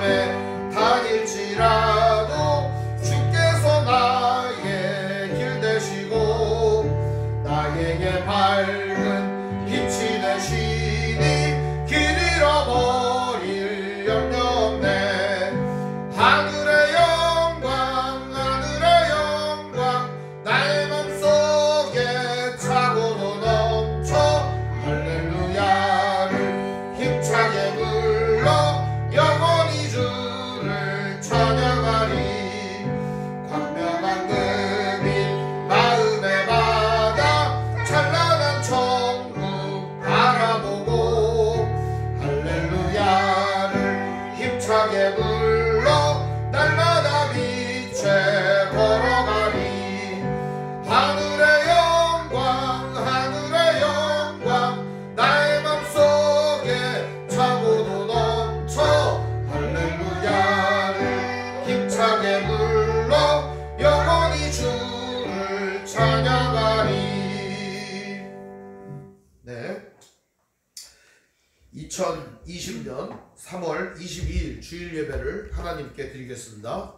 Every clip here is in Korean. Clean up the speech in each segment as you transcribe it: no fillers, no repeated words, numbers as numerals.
밤에 다닐지라도 주께서 나의 길 되시고 나에게 밝은 빛이 되시니 길 잃어버릴 염려 없네. 하늘의 영광 나의 맘속에 차고도 넘쳐 할렐루야를 힘차게 불러 영원히 주를 찬양하리. 광명한 금이 마음에 받아 찬란한 천국 바라보고 할렐루야를 힘차게 불러 날마다 빛에 걸어가리. 하늘의 영광 나의 맘속에 차고도 넘쳐 할렐루야를 힘차게 불러 영원히 주를 찬양하리. 네, 2020년 3월 22일 주일 예배를 하나님께 드리겠습니다.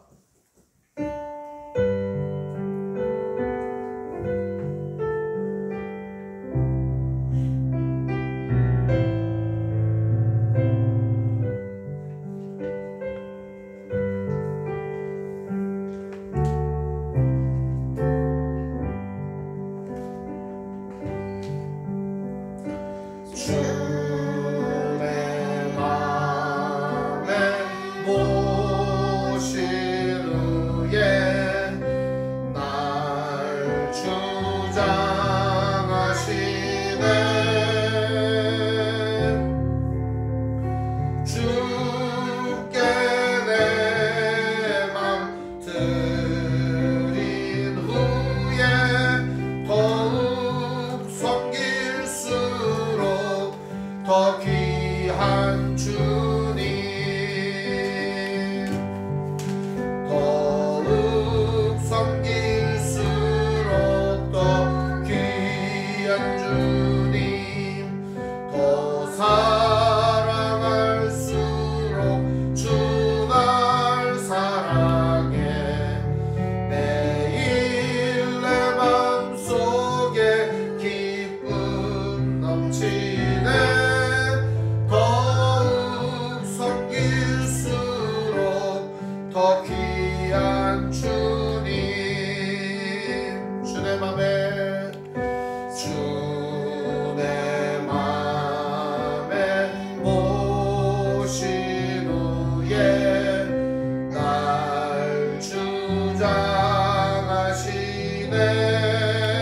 더 귀한 주님 더욱 섬길수록 더 귀한 주님 더 사랑할수록 주 날 사랑해. 매일 내 맘속에 기쁨 넘치네. 더 귀한 주님 주내 맘에 모신 후에 날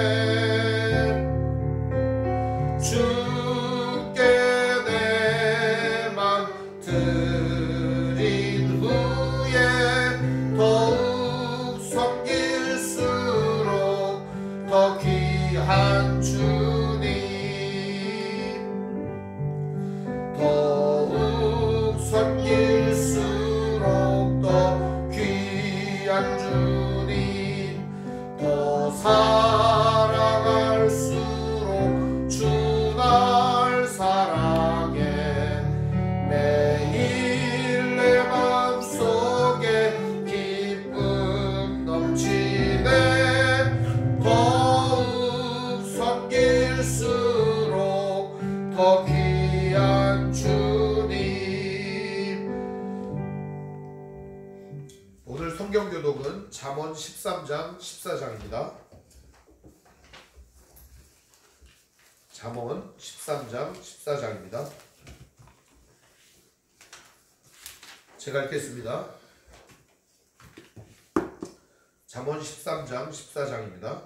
주장하시네. 주께 내 맘 드린 후에 더욱 섬길수록 더 귀한 주님 더욱 섬길수록 더 귀한 주님 더 사랑할수록 주 날 사랑해. 매일 내 맘속에 기쁨 넘치네. 더욱 섬길수록 더 귀한 주님. 오늘 성경 교독은 잠언 13장 14장입니다. 잠언 13장 14장입니다. 제가 읽겠습니다. 잠언 13장 14장입니다.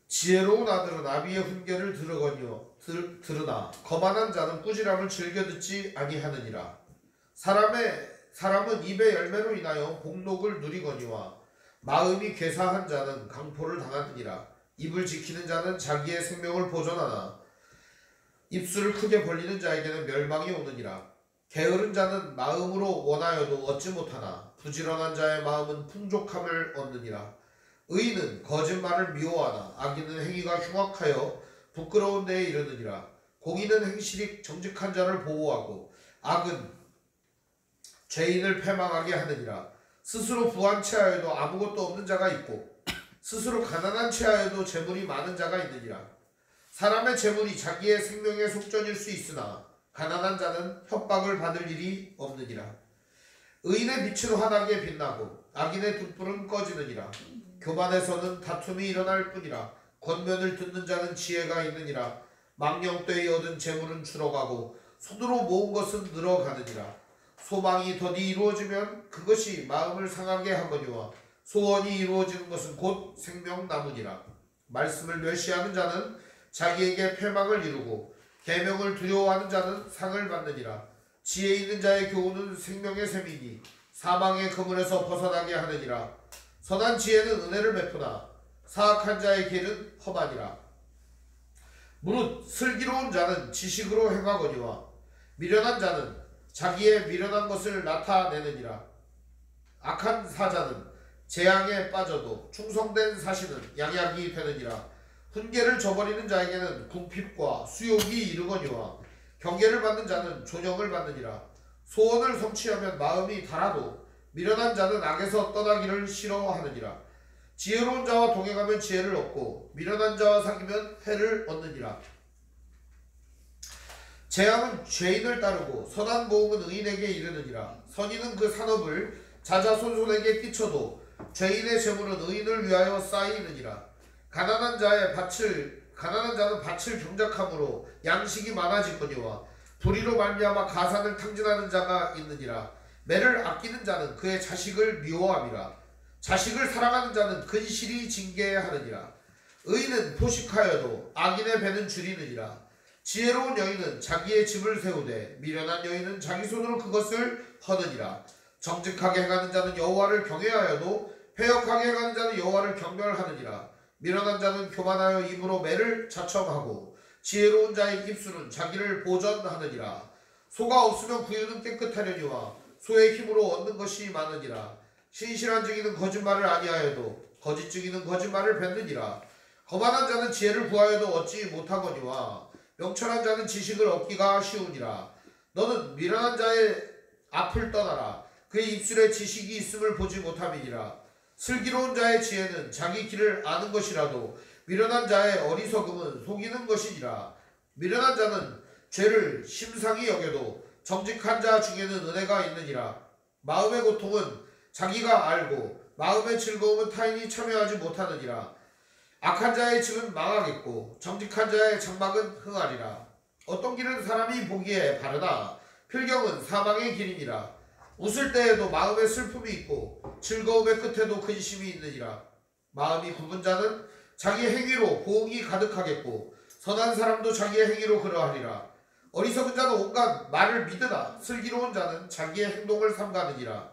지혜로운 아들은 아비의 훈계를 들으나 거만한 자는 꾸지람을 즐겨 듣지 아니하느니라. 사람은 입의 열매로 인하여 복록을 누리거니와 마음이 괴사한 자는 강포를 당하느니라. 입을 지키는 자는 자기의 생명을 보존하나 입술을 크게 벌리는 자에게는 멸망이 오느니라. 게으른 자는 마음으로 원하여도 얻지 못하나 부지런한 자의 마음은 풍족함을 얻느니라. 의인은 거짓말을 미워하나 악인은 행위가 흉악하여 부끄러운 데에 이르느니라. 공의는 행실이 정직한 자를 보호하고 죄인을 패망하게 하느니라. 스스로 부한 체하여도 아무것도 없는 자가 있고 스스로 가난한 체하여도 재물이 많은 자가 있느니라. 사람의 재물이 자기의 생명의 속전일 수 있으나 가난한 자는 협박을 받을 일이 없느니라. 의인의 빛은 환하게 빛나고 악인의 등불은 꺼지느니라. 교만에서는 다툼이 일어날 뿐이라. 권면을 듣는 자는 지혜가 있느니라. 망령되이 얻은 재물은 줄어가고 손으로 모은 것은 늘어가느니라. 소망이 더디 이루어지면 그것이 마음을 상하게 하거니와 소원이 이루어지는 것은 곧 생명나무니라. 말씀을 멸시하는 자는 자기에게 패망을 이루고 계명을 두려워하는 자는 상을 받느니라. 지혜 있는 자의 교훈은 생명의 샘이니 사망의 그물에서 벗어나게 하느니라. 선한 지혜는 은혜를 베푸나 사악한 자의 길은 험하니라. 무릇 슬기로운 자는 지식으로 행하거니와 미련한 자는 자기의 미련한 것을 나타내느니라. 악한 사자는 재앙에 빠져도 충성된 사신은 양약이 되느니라. 훈계를 저버리는 자에게는 궁핍과 수욕이 이르거니와 경계를 받는 자는 존영을 받느니라. 소원을 성취하면 마음이 달아도 미련한 자는 악에서 떠나기를 싫어하느니라. 지혜로운 자와 동행하면 지혜를 얻고 미련한 자와 사귀면 해를 얻느니라. 재앙은 죄인을 따르고 선한 보응은 의인에게 이르느니라. 선인은 그 산업을 자자손손에게 끼쳐도 죄인의 재물은 의인을 위하여 쌓이느니라. 가난한 자는 밭을 경작함으로 양식이 많아지거니와 불의로 말미암아 가산을 탕진하는 자가 있느니라. 매를 아끼는 자는 그의 자식을 미워함이라. 자식을 사랑하는 자는 근실이 징계하느니라. 의인은 포식하여도 악인의 배는 줄이느니라. 지혜로운 여인은 자기의 집을 세우되 미련한 여인은 자기 손으로 그것을 허느니라. 정직하게 행하는 자는 여호와를 경외하여도 패역하게 행하는 자는 여호와를 경멸하느니라. 미련한 자는 교만하여 입으로 매를 자청하고 지혜로운 자의 입술은 자기를 보전하느니라. 소가 없으면 구유는 깨끗하려니와 소의 힘으로 얻는 것이 많으니라. 신실한 증인은 거짓말을 아니하여도 거짓 증인은 거짓말을 뱉느니라. 거만한 자는 지혜를 구하여도 얻지 못하거니와 명철한 자는 지식을 얻기가 쉬우니라. 너는 미련한 자의 앞을 떠나라. 그의 입술에 지식이 있음을 보지 못함이니라. 슬기로운 자의 지혜는 자기 길을 아는 것이라도 미련한 자의 어리석음은 속이는 것이니라. 미련한 자는 죄를 심상히 여겨도 정직한 자 중에는 은혜가 있느니라. 마음의 고통은 자기가 알고 마음의 즐거움은 타인이 참여하지 못하느니라. 악한 자의 집은 망하겠고 정직한 자의 장막은 흥하리라. 어떤 길은 사람이 보기에 바르나 필경은 사망의 길이니라. 웃을 때에도 마음에 슬픔이 있고 즐거움의 끝에도 근심이 있느니라. 마음이 굽은 자는 자기 행위로 보응이 가득하겠고 선한 사람도 자기의 행위로 그러하리라. 어리석은 자는 온갖 말을 믿으나 슬기로운 자는 자기의 행동을 삼가느니라.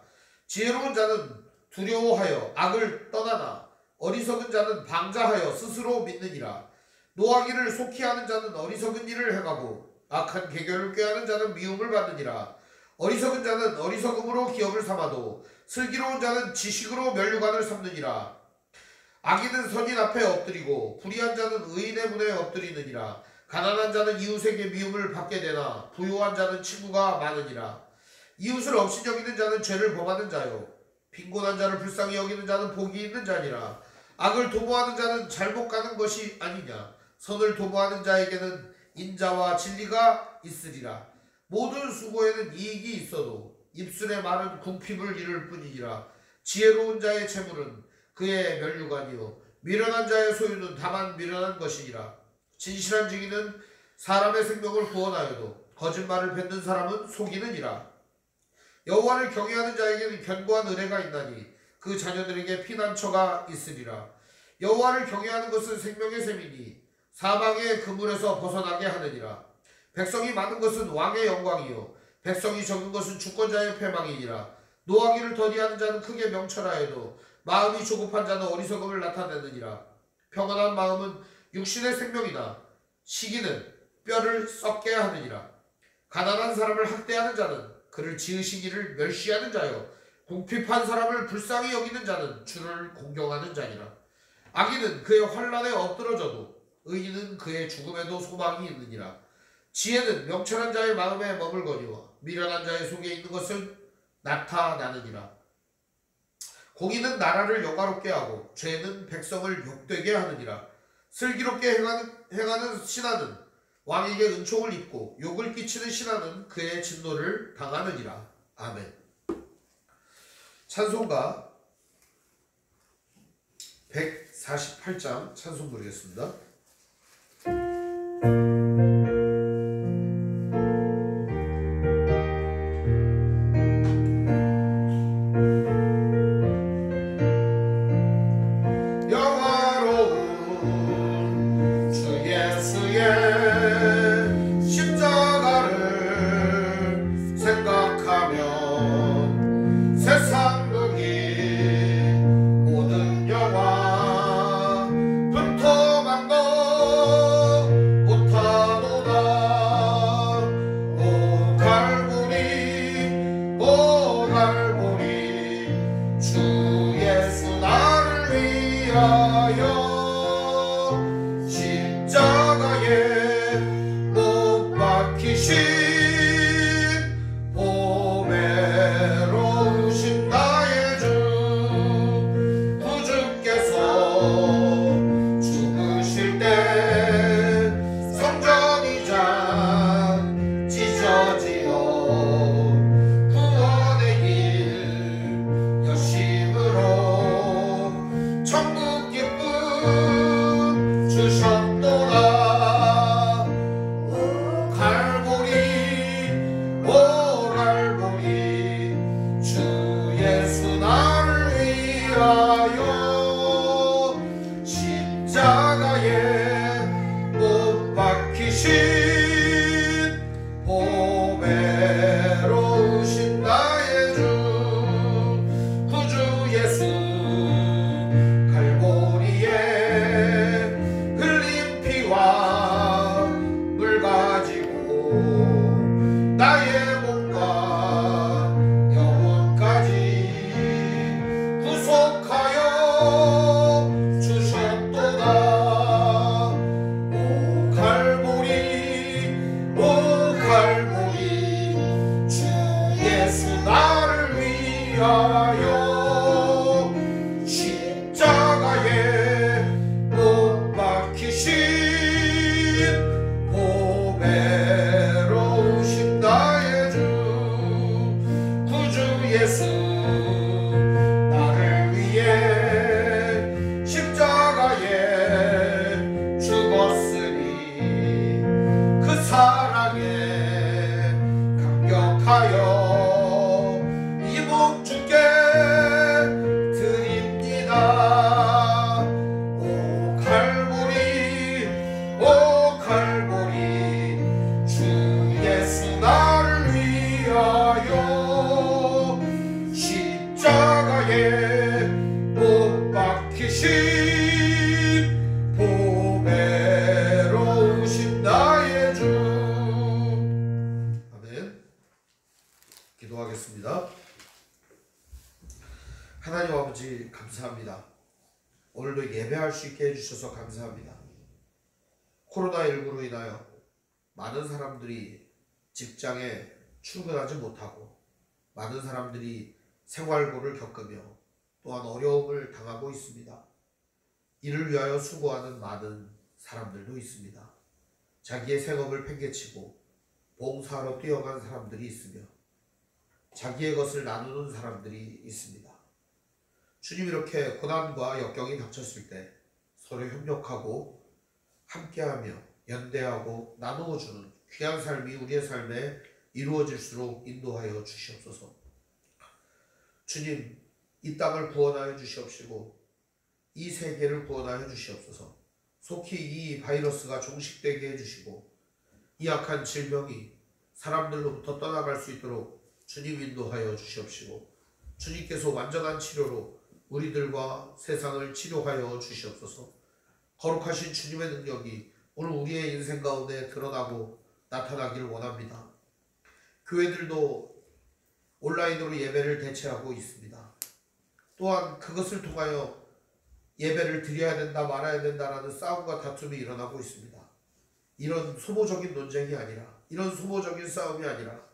지혜로운 자는 두려워하여 악을 떠나나 어리석은 자는 방자하여 스스로 믿느니라. 노하기를 속히 하는 자는 어리석은 일을 행하고 악한 계교를 꾀하는 자는 미움을 받느니라. 어리석은 자는 어리석음으로 기업을 삼아도 슬기로운 자는 지식으로 면류관을 삼느니라. 악인은 선인 앞에 엎드리고 불의한 자는 의인의 문에 엎드리느니라. 가난한 자는 이웃에게 미움을 받게 되나 부유한 자는 친구가 많으니라. 이웃을 없이 여기는 자는 죄를 범하는 자요 빈곤한 자를 불쌍히 여기는 자는 복이 있는 자니라. 악을 도모하는 자는 잘못 가는 것이 아니냐. 선을 도모하는 자에게는 인자와 진리가 있으리라. 모든 수고에는 이익이 있어도 입술의 말은 궁핍을 이룰 뿐이니라. 지혜로운 자의 재물은 그의 면류관이요 미련한 자의 소유는 다만 미련한 것이니라. 진실한 증인은 사람의 생명을 구원하여도 거짓말을 뱉는 사람은 속이느니라. 여호와를 경외하는 자에게는 견고한 은혜가 있나니 그 자녀들에게 피난처가 있으리라. 여호와를 경외하는 것은 생명의 셈이니 사망의 그물에서 벗어나게 하느니라. 백성이 많은 것은 왕의 영광이요 백성이 적은 것은 주권자의 패망이니라. 노하기를 더디하는 자는 크게 명철하여도 마음이 조급한 자는 어리석음을 나타내느니라. 평안한 마음은 육신의 생명이나 시기는 뼈를 썩게 하느니라. 가난한 사람을 학대하는 자는 그를 지으시기를 멸시하는 자요 궁핍한 사람을 불쌍히 여기는 자는 주를 공경하는 자니라. 악인은 그의 환난에 엎드러져도 의인은 그의 죽음에도 소망이 있느니라. 지혜는 명철한 자의 마음에 머물거니와 미련한 자의 속에 있는 것은 나타나느니라. 공의는 나라를 영화롭게 하고 죄는 백성을 욕되게 하느니라. 슬기롭게 행하는 신하는 왕에게 은총을 입고 욕을 끼치는 신하는 그의 진노를 당하느니라. 아멘. 찬송가 148장 찬송 부르겠습니다. 기도하겠습니다. 하나님 아버지 감사합니다. 오늘도 예배할 수 있게 해주셔서 감사합니다. 코로나19로 인하여 많은 사람들이 직장에 출근하지 못하고 많은 사람들이 생활고를 겪으며 또한 어려움을 당하고 있습니다. 이를 위하여 수고하는 많은 사람들도 있습니다. 자기의 생업을 팽개치고 봉사하러 뛰어간 사람들이 있으며 자기의 것을 나누는 사람들이 있습니다. 주님, 이렇게 고난과 역경이 닥쳤을 때 서로 협력하고 함께하며 연대하고 나누어주는 귀한 삶이 우리의 삶에 이루어질수록 인도하여 주시옵소서. 주님, 이 땅을 구원하여 주시옵시고 이 세계를 구원하여 주시옵소서. 속히 이 바이러스가 종식되게 해주시고 이 악한 질병이 사람들로부터 떠나갈 수 있도록 주님 인도하여 주시옵시고 주님께서 완전한 치료로 우리들과 세상을 치료하여 주시옵소서. 거룩하신 주님의 능력이 오늘 우리의 인생 가운데 드러나고 나타나기를 원합니다. 교회들도 온라인으로 예배를 대체하고 있습니다. 또한 그것을 통하여 예배를 드려야 된다 말아야 된다라는 싸움과 다툼이 일어나고 있습니다. 이런 소모적인 논쟁이 아니라, 이런 소모적인 싸움이 아니라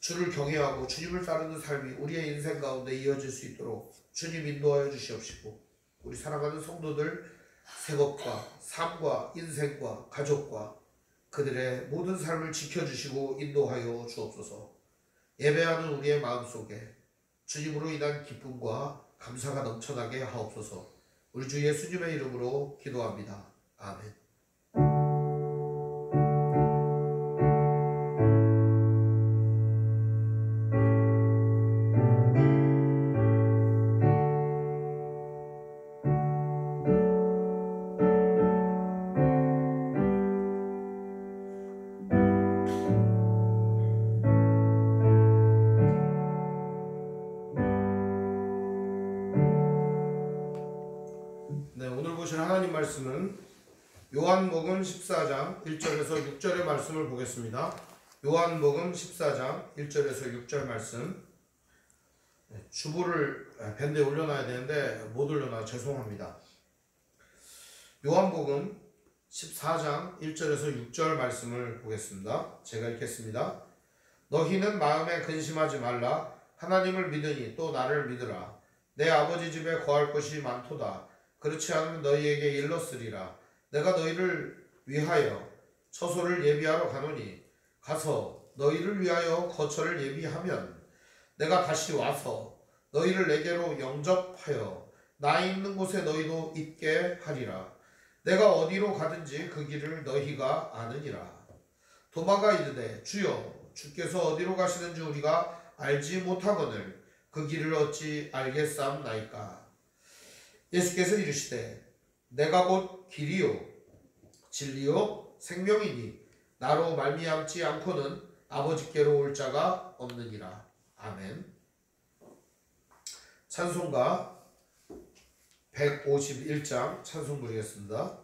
주를 경외하고 주님을 따르는 삶이 우리의 인생 가운데 이어질 수 있도록 주님 인도하여 주시옵시고, 우리 사랑하는 성도들 생업과 삶과 인생과 가족과 그들의 모든 삶을 지켜주시고 인도하여 주옵소서. 예배하는 우리의 마음속에 주님으로 인한 기쁨과 감사가 넘쳐나게 하옵소서. 우리 주 예수님의 이름으로 기도합니다. 아멘. 오늘 보실 하나님 말씀은 요한복음 14장 1절에서 6절의 말씀을 보겠습니다. 요한복음 14장 1절에서 6절 말씀. 주보를 밴드에 올려놔야 되는데 못 올려놔 죄송합니다. 요한복음 14장 1절에서 6절 말씀을 보겠습니다. 제가 읽겠습니다. 너희는 마음에 근심하지 말라. 하나님을 믿으니 또 나를 믿으라. 내 아버지 집에 거할 곳이 많도다. 그렇지 않으면 너희에게 일렀으리라. 내가 너희를 위하여 처소를 예비하러 가노니 가서 너희를 위하여 거처를 예비하면 내가 다시 와서 너희를 내게로 영접하여 나 있는 곳에 너희도 있게 하리라. 내가 어디로 가든지 그 길을 너희가 아느니라. 도마가 이르되 주여 주께서 어디로 가시는지 우리가 알지 못하거늘 그 길을 어찌 알겠사옵나이까. 예수께서 이르시되 내가 곧 길이요 진리요 생명이니 나로 말미암지 않고는 아버지께로 올 자가 없느니라. 아멘. 찬송가 151장 찬송 부르겠습니다.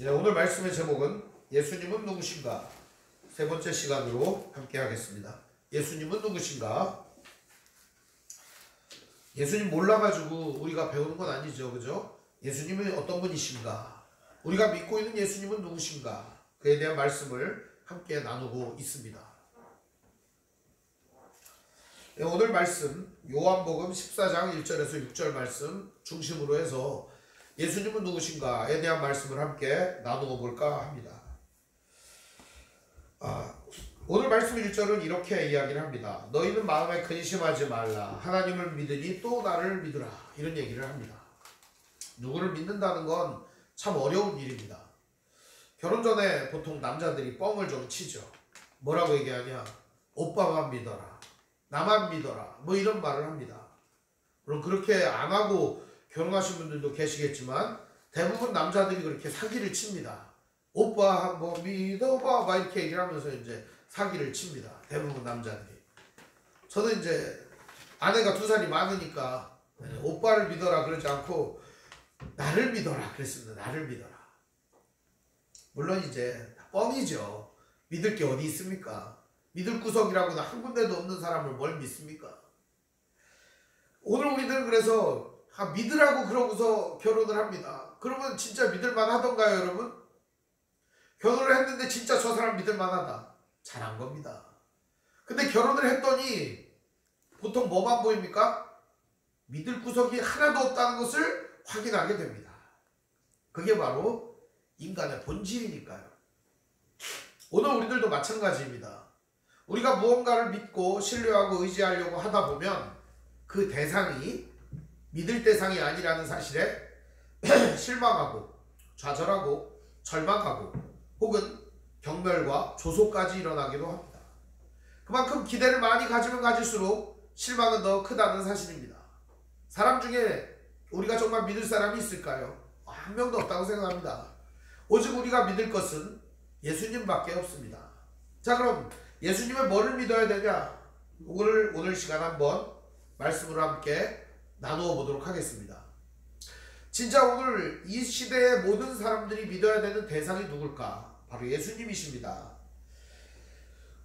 오늘 말씀의 제목은 예수님은 누구신가? 세 번째 시간으로 함께 하겠습니다. 예수님은 누구신가? 예수님 몰라가지고 우리가 배우는 건 아니죠, 그죠? 예수님은 어떤 분이신가? 우리가 믿고 있는 예수님은 누구신가? 그에 대한 말씀을 함께 나누고 있습니다. 오늘 말씀 요한복음 14장 1절에서 6절 말씀 중심으로 해서 예수님은 누구신가에 대한 말씀을 함께 나누어 볼까 합니다. 오늘 말씀 1절은 이렇게 이야기를 합니다. 너희는 마음에 근심하지 말라. 하나님을 믿으니 또 나를 믿으라. 이런 얘기를 합니다. 누구를 믿는다는 건 참 어려운 일입니다. 결혼 전에 보통 남자들이 뻥을 좀 치죠. 뭐라고 얘기하냐? 오빠만 믿어라, 나만 믿어라, 뭐 이런 말을 합니다. 물론 그렇게 안 하고 결혼하신 분들도 계시겠지만 대부분 남자들이 그렇게 사기를 칩니다. 오빠 한번 믿어봐 막 이렇게 얘기를 하면서 이제 사기를 칩니다. 대부분 남자들이. 저는 이제 아내가 2살이 많으니까 오빠를 믿어라 그러지 않고 나를 믿어라 그랬습니다. 나를 믿어라. 물론 이제 뻥이죠. 믿을 게 어디 있습니까? 믿을 구석이라고는 한 군데도 없는 사람을 뭘 믿습니까? 오늘 우리들은 그래서 믿으라고 그러고서 결혼을 합니다. 그러면 진짜 믿을만 하던가요, 여러분? 결혼을 했는데 진짜 저 사람 믿을만 하다. 잘한 겁니다. 근데 결혼을 했더니 보통 뭐만 보입니까? 믿을 구석이 하나도 없다는 것을 확인하게 됩니다. 그게 바로 인간의 본질이니까요. 오늘 우리들도 마찬가지입니다. 우리가 무언가를 믿고 신뢰하고 의지하려고 하다 보면 그 대상이 믿을 대상이 아니라는 사실에 실망하고 좌절하고 절망하고 혹은 경멸과 조소까지 일어나기도 합니다. 그만큼 기대를 많이 가지면 가질수록 실망은 더 크다는 사실입니다. 사람 중에 우리가 정말 믿을 사람이 있을까요? 한 명도 없다고 생각합니다. 오직 우리가 믿을 것은 예수님밖에 없습니다. 자, 그럼 예수님의 뭐를 믿어야 되냐? 오늘 시간 한번 말씀으로 함께 나누어 보도록 하겠습니다. 진짜 오늘 이 시대의 모든 사람들이 믿어야 되는 대상이 누굴까? 바로 예수님이십니다.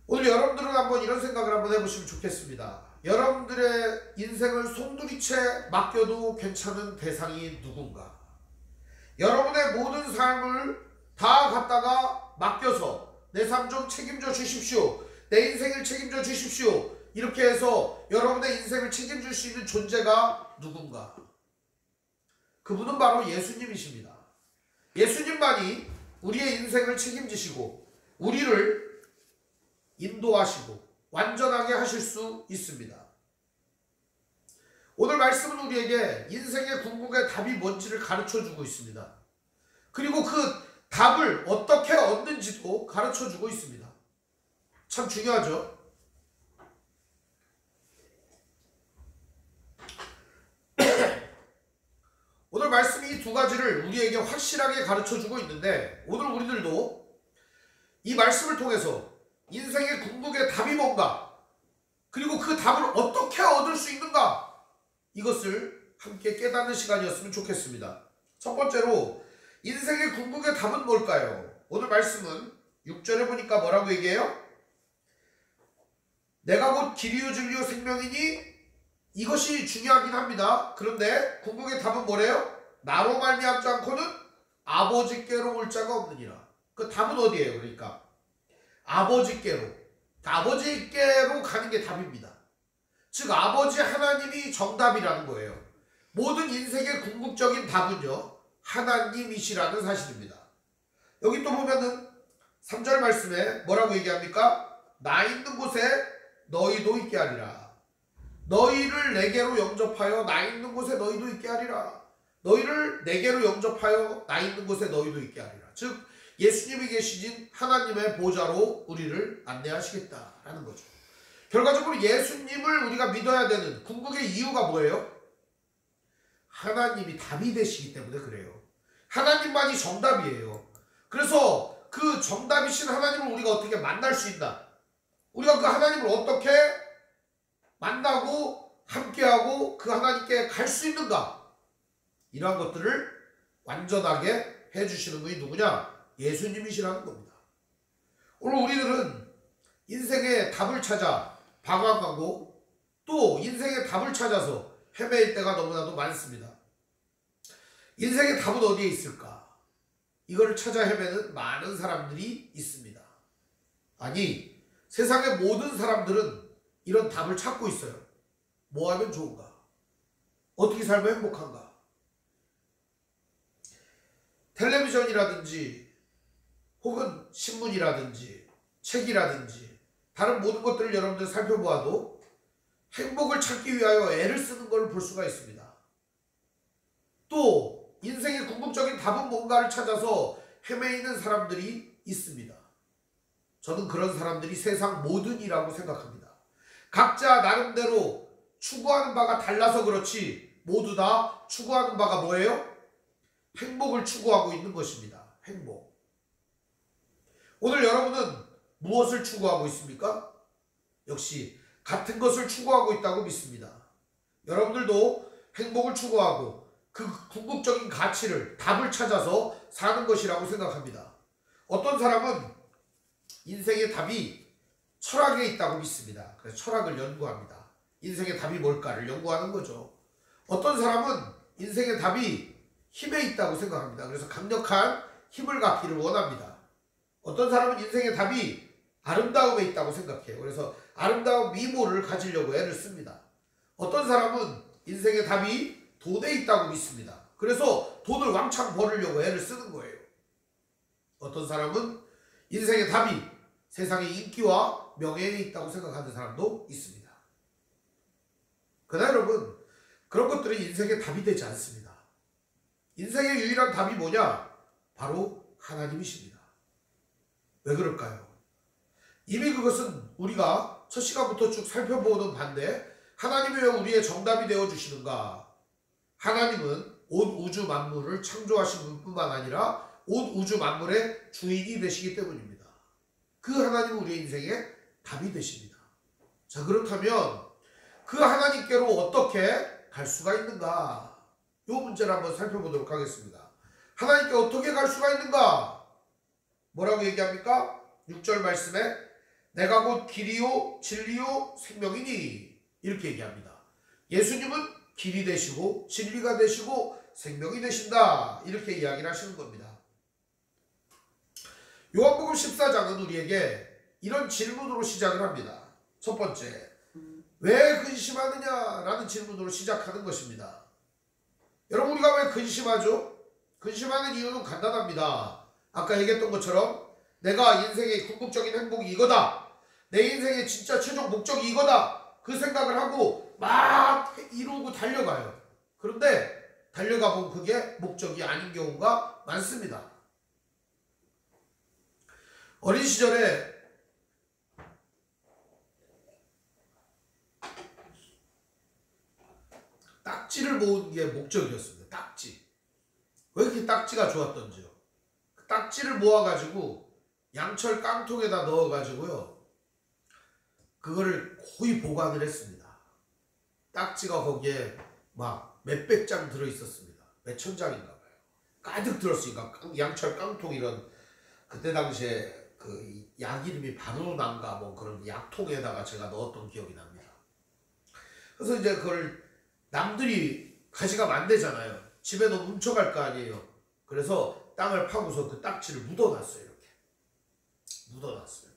오늘 여러분들은 한번 이런 생각을 한번 해보시면 좋겠습니다. 여러분들의 인생을 송두리째 맡겨도 괜찮은 대상이 누군가? 여러분의 모든 삶을 다 갖다가 맡겨서 내 삶 좀 책임져 주십시오. 내 인생을 책임져 주십시오. 이렇게 해서 여러분의 인생을 책임질 수 있는 존재가 누군가? 그분은 바로 예수님이십니다. 예수님만이 우리의 인생을 책임지시고 우리를 인도하시고 완전하게 하실 수 있습니다. 오늘 말씀은 우리에게 인생의 궁극의 답이 뭔지를 가르쳐주고 있습니다. 그리고 그 답을 어떻게 얻는지도 가르쳐주고 있습니다. 참 중요하죠. 오늘 말씀이 이 2가지를 우리에게 확실하게 가르쳐주고 있는데 오늘 우리들도 이 말씀을 통해서 인생의 궁극의 답이 뭔가 그리고 그 답을 어떻게 얻을 수 있는가 이것을 함께 깨닫는 시간이었으면 좋겠습니다. 첫 번째로 인생의 궁극의 답은 뭘까요? 오늘 말씀은 6절에 보니까 뭐라고 얘기해요? 내가 곧 길이요 진리요 생명이니 이것이 중요하긴 합니다. 그런데 궁극의 답은 뭐래요? 나로 말미암지 않고는 아버지께로 올 자가 없느니라. 그 답은 어디예요? 그러니까 아버지께로 가는 게 답입니다. 즉 아버지 하나님이 정답이라는 거예요. 모든 인생의 궁극적인 답은요 하나님이시라는 사실입니다. 여기 또 보면은 3절 말씀에 뭐라고 얘기합니까? 나 있는 곳에 너희도 있게 하리라. 너희를 내게로 영접하여 나 있는 곳에 너희도 있게 하리라. 너희를 내게로 영접하여 나 있는 곳에 너희도 있게 하리라. 즉 예수님이 계시진 하나님의 보좌로 우리를 안내하시겠다라는 거죠. 결과적으로 예수님을 우리가 믿어야 되는 궁극의 이유가 뭐예요? 하나님이 답이 되시기 때문에 그래요. 하나님만이 정답이에요. 그래서 그 정답이신 하나님을 우리가 어떻게 만날 수 있나? 우리가 그 하나님을 어떻게 만나고 함께하고 그 하나님께 갈 수 있는가? 이러한 것들을 완전하게 해주시는 분이 누구냐? 예수님이시라는 겁니다. 오늘 우리들은 인생의 답을 찾아 방황하고 또 인생의 답을 찾아서 헤매일 때가 너무나도 많습니다. 인생의 답은 어디에 있을까? 이거를 찾아 헤매는 많은 사람들이 있습니다. 아니, 세상의 모든 사람들은 이런 답을 찾고 있어요. 뭐 하면 좋은가? 어떻게 살면 행복한가? 텔레비전이라든지 혹은 신문이라든지 책이라든지 다른 모든 것들을 여러분들 살펴보아도 행복을 찾기 위하여 애를 쓰는 걸 볼 수가 있습니다. 또 인생의 궁극적인 답은 뭔가를 찾아서 헤매이는 사람들이 있습니다. 저는 그런 사람들이 세상 모든이라고 생각합니다. 각자 나름대로 추구하는 바가 달라서 그렇지 모두 다 추구하는 바가 뭐예요? 행복을 추구하고 있는 것입니다. 행복. 오늘 여러분은 무엇을 추구하고 있습니까? 역시 같은 것을 추구하고 있다고 믿습니다. 여러분들도 행복을 추구하고 그 궁극적인 가치를, 답을 찾아서 사는 것이라고 생각합니다. 어떤 사람은 인생의 답이 철학에 있다고 믿습니다. 그래서 철학을 연구합니다. 인생의 답이 뭘까를 연구하는 거죠. 어떤 사람은 인생의 답이 힘에 있다고 생각합니다. 그래서 강력한 힘을 갖기를 원합니다. 어떤 사람은 인생의 답이 아름다움에 있다고 생각해요. 그래서 아름다운 미모를 가지려고 애를 씁니다. 어떤 사람은 인생의 답이 돈에 있다고 믿습니다. 그래서 돈을 왕창 벌으려고 애를 쓰는 거예요. 어떤 사람은 인생의 답이 세상의 인기와 명예에 있다고 생각하는 사람도 있습니다. 그러나 여러분, 그런 것들은 인생의 답이 되지 않습니다. 인생의 유일한 답이 뭐냐? 바로 하나님이십니다. 왜 그럴까요? 이미 그것은 우리가 첫 시간부터 쭉 살펴보는 반대, 하나님이 왜 우리의 정답이 되어주시는가? 하나님은 온 우주 만물을 창조하신 분뿐만 아니라 온 우주 만물의 주인이 되시기 때문입니다. 그 하나님은 우리의 인생의 답이 되십니다. 자, 그렇다면 그 하나님께로 어떻게 갈 수가 있는가? 이 문제를 한번 살펴보도록 하겠습니다. 하나님께 어떻게 갈 수가 있는가? 뭐라고 얘기합니까? 6절 말씀에 내가 곧 길이요 진리요 생명이니 이렇게 얘기합니다. 예수님은 길이 되시고 진리가 되시고 생명이 되신다 이렇게 이야기를 하시는 겁니다. 요한복음 14장은 우리에게 이런 질문으로 시작을 합니다. 첫 번째, 왜 근심하느냐라는 질문으로 시작하는 것입니다. 여러분, 우리가 왜 근심하죠? 근심하는 이유는 간단합니다. 아까 얘기했던 것처럼 내가 인생의 궁극적인 행복이 이거다, 내 인생의 진짜 최종 목적이 이거다, 그 생각을 하고 막 이루고 달려가요. 그런데 달려가 보면 그게 목적이 아닌 경우가 많습니다. 어린 시절에 딱지를 모으는 게 목적이었습니다. 딱지. 왜 이렇게 딱지가 좋았던지요. 딱지를 모아가지고 양철 깡통에다 넣어가지고요, 그거를 고이 보관을 했습니다. 딱지가 거기에 막 몇백 장 들어있었습니다. 몇천 장인가 봐요. 가득 들었으니까 양철 깡통, 이런 그때 당시에 그 약 이름이 바누난가 뭐 그런 약통에다가 제가 넣었던 기억이 납니다. 그래서 이제 그걸 남들이 가져가면 안 되잖아요. 집에 너무 훔쳐갈 거 아니에요. 그래서 땅을 파고서 그 딱지를 묻어놨어요. 이렇게 묻어놨어요.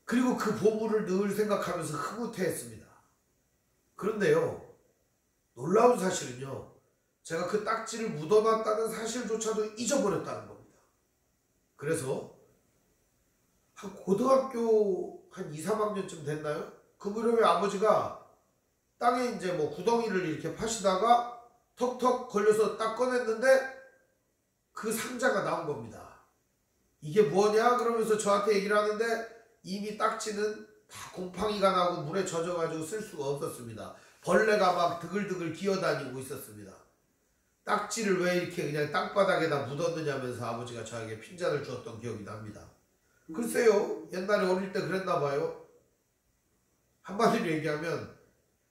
그리고 그 보물을 늘 생각하면서 흐뭇해했습니다. 그런데요, 놀라운 사실은요, 제가 그 딱지를 묻어놨다는 사실조차도 잊어버렸다는 겁니다. 그래서 한 고등학교 한 2, 3학년쯤 됐나요? 그 무렵에 아버지가 땅에 이제 뭐 구덩이를 이렇게 파시다가 턱턱 걸려서 딱 꺼냈는데 그 상자가 나온 겁니다. 이게 뭐냐? 그러면서 저한테 얘기를 하는데 이미 딱지는 다 곰팡이가 나고 물에 젖어가지고 쓸 수가 없었습니다. 벌레가 막 드글드글 기어다니고 있었습니다. 딱지를 왜 이렇게 그냥 땅바닥에다 묻었느냐면서 아버지가 저에게 핀잔을 주었던 기억이 납니다. 글쎄요, 옛날에 어릴 때 그랬나 봐요. 한마디로 얘기하면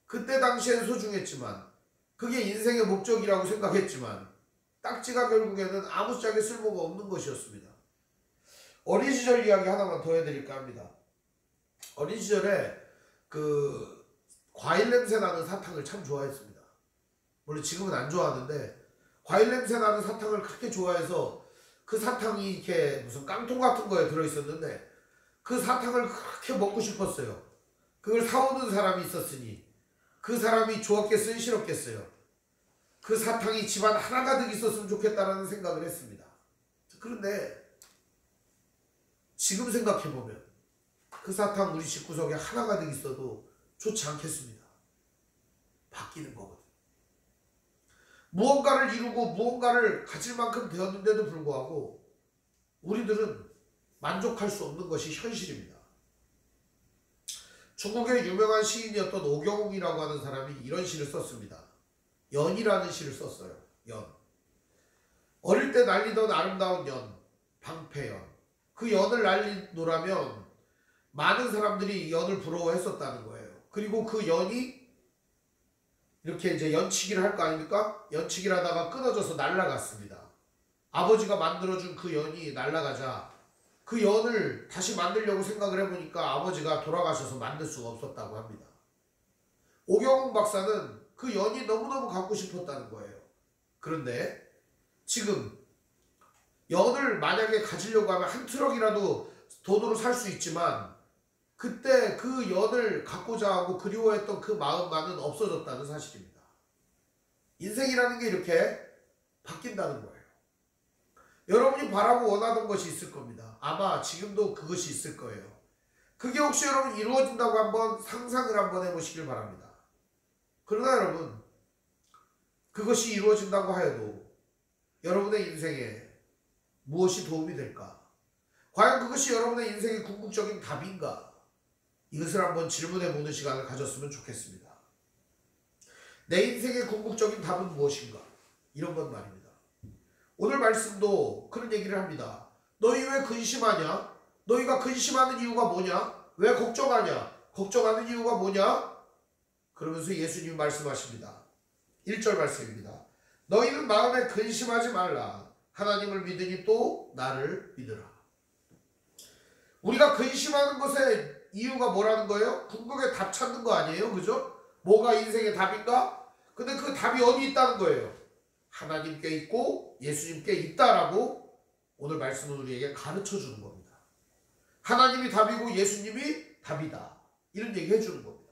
그때 당시엔 소중했지만, 그게 인생의 목적이라고 생각했지만, 딱지가 결국에는 아무짝에 쓸모가 없는 것이었습니다. 어린 시절 이야기 하나만 더 해드릴까 합니다. 어린 시절에 그 과일 냄새 나는 사탕을 참 좋아했습니다. 물론 지금은 안 좋아하는데, 과일 냄새 나는 사탕을 그렇게 좋아해서 그 사탕이 이렇게 무슨 깡통 같은 거에 들어있었는데 그 사탕을 그렇게 먹고 싶었어요. 그걸 사오는 사람이 있었으니 그 사람이 좋았겠어요, 싫었겠어요? 그 사탕이 집안 하나 가득 있었으면 좋겠다라는 생각을 했습니다. 그런데 지금 생각해보면 그 사탕 우리 집구석에 하나 가득 있어도 좋지 않겠습니다. 바뀌는 거거든요. 무언가를 이루고 무언가를 가질 만큼 되었는데도 불구하고 우리들은 만족할 수 없는 것이 현실입니다. 중국의 유명한 시인이었던 오경욱이라고 하는 사람이 이런 시를 썼습니다. 연이라는 시를 썼어요. 연. 어릴 때 날리던 아름다운 연, 방패연. 그 연을 날리노라면 많은 사람들이 연을 부러워했었다는 거예요. 그리고 그 연이 이렇게 이제 연치기를 할 거 아닙니까? 연치기를 하다가 끊어져서 날아갔습니다. 아버지가 만들어준 그 연이 날아가자 그 연을 다시 만들려고 생각을 해보니까 아버지가 돌아가셔서 만들 수가 없었다고 합니다. 오경욱 박사는 그 연이 너무너무 갖고 싶었다는 거예요. 그런데 지금 연을 만약에 가지려고 하면 한 트럭이라도 돈으로 살 수 있지만 그때 그 연을 갖고자 하고 그리워했던 그 마음만은 없어졌다는 사실입니다. 인생이라는 게 이렇게 바뀐다는 거예요. 여러분이 바라고 원하던 것이 있을 겁니다. 아마 지금도 그것이 있을 거예요. 그게 혹시 여러분 이루어진다고 한번 상상을 한번 해보시길 바랍니다. 그러나 여러분 그것이 이루어진다고 하여도 여러분의 인생에 무엇이 도움이 될까? 과연 그것이 여러분의 인생의 궁극적인 답인가? 이것을 한번 질문해보는 시간을 가졌으면 좋겠습니다. 내 인생의 궁극적인 답은 무엇인가? 이런 건 말입니다. 오늘 말씀도 그런 얘기를 합니다. 너희 왜 근심하냐? 너희가 근심하는 이유가 뭐냐? 왜 걱정하냐? 걱정하는 이유가 뭐냐? 그러면서 예수님이 말씀하십니다. 1절 말씀입니다. 너희는 마음에 근심하지 말라. 하나님을 믿으니 또 나를 믿으라. 우리가 근심하는 것의 이유가 뭐라는 거예요? 궁극의 답 찾는 거 아니에요? 그죠? 뭐가 인생의 답인가? 근데 그 답이 어디 있다는 거예요? 하나님께 있고 예수님께 있다라고 오늘 말씀은 우리에게 가르쳐 주는 겁니다. 하나님이 답이고 예수님이 답이다. 이런 얘기 해주는 겁니다.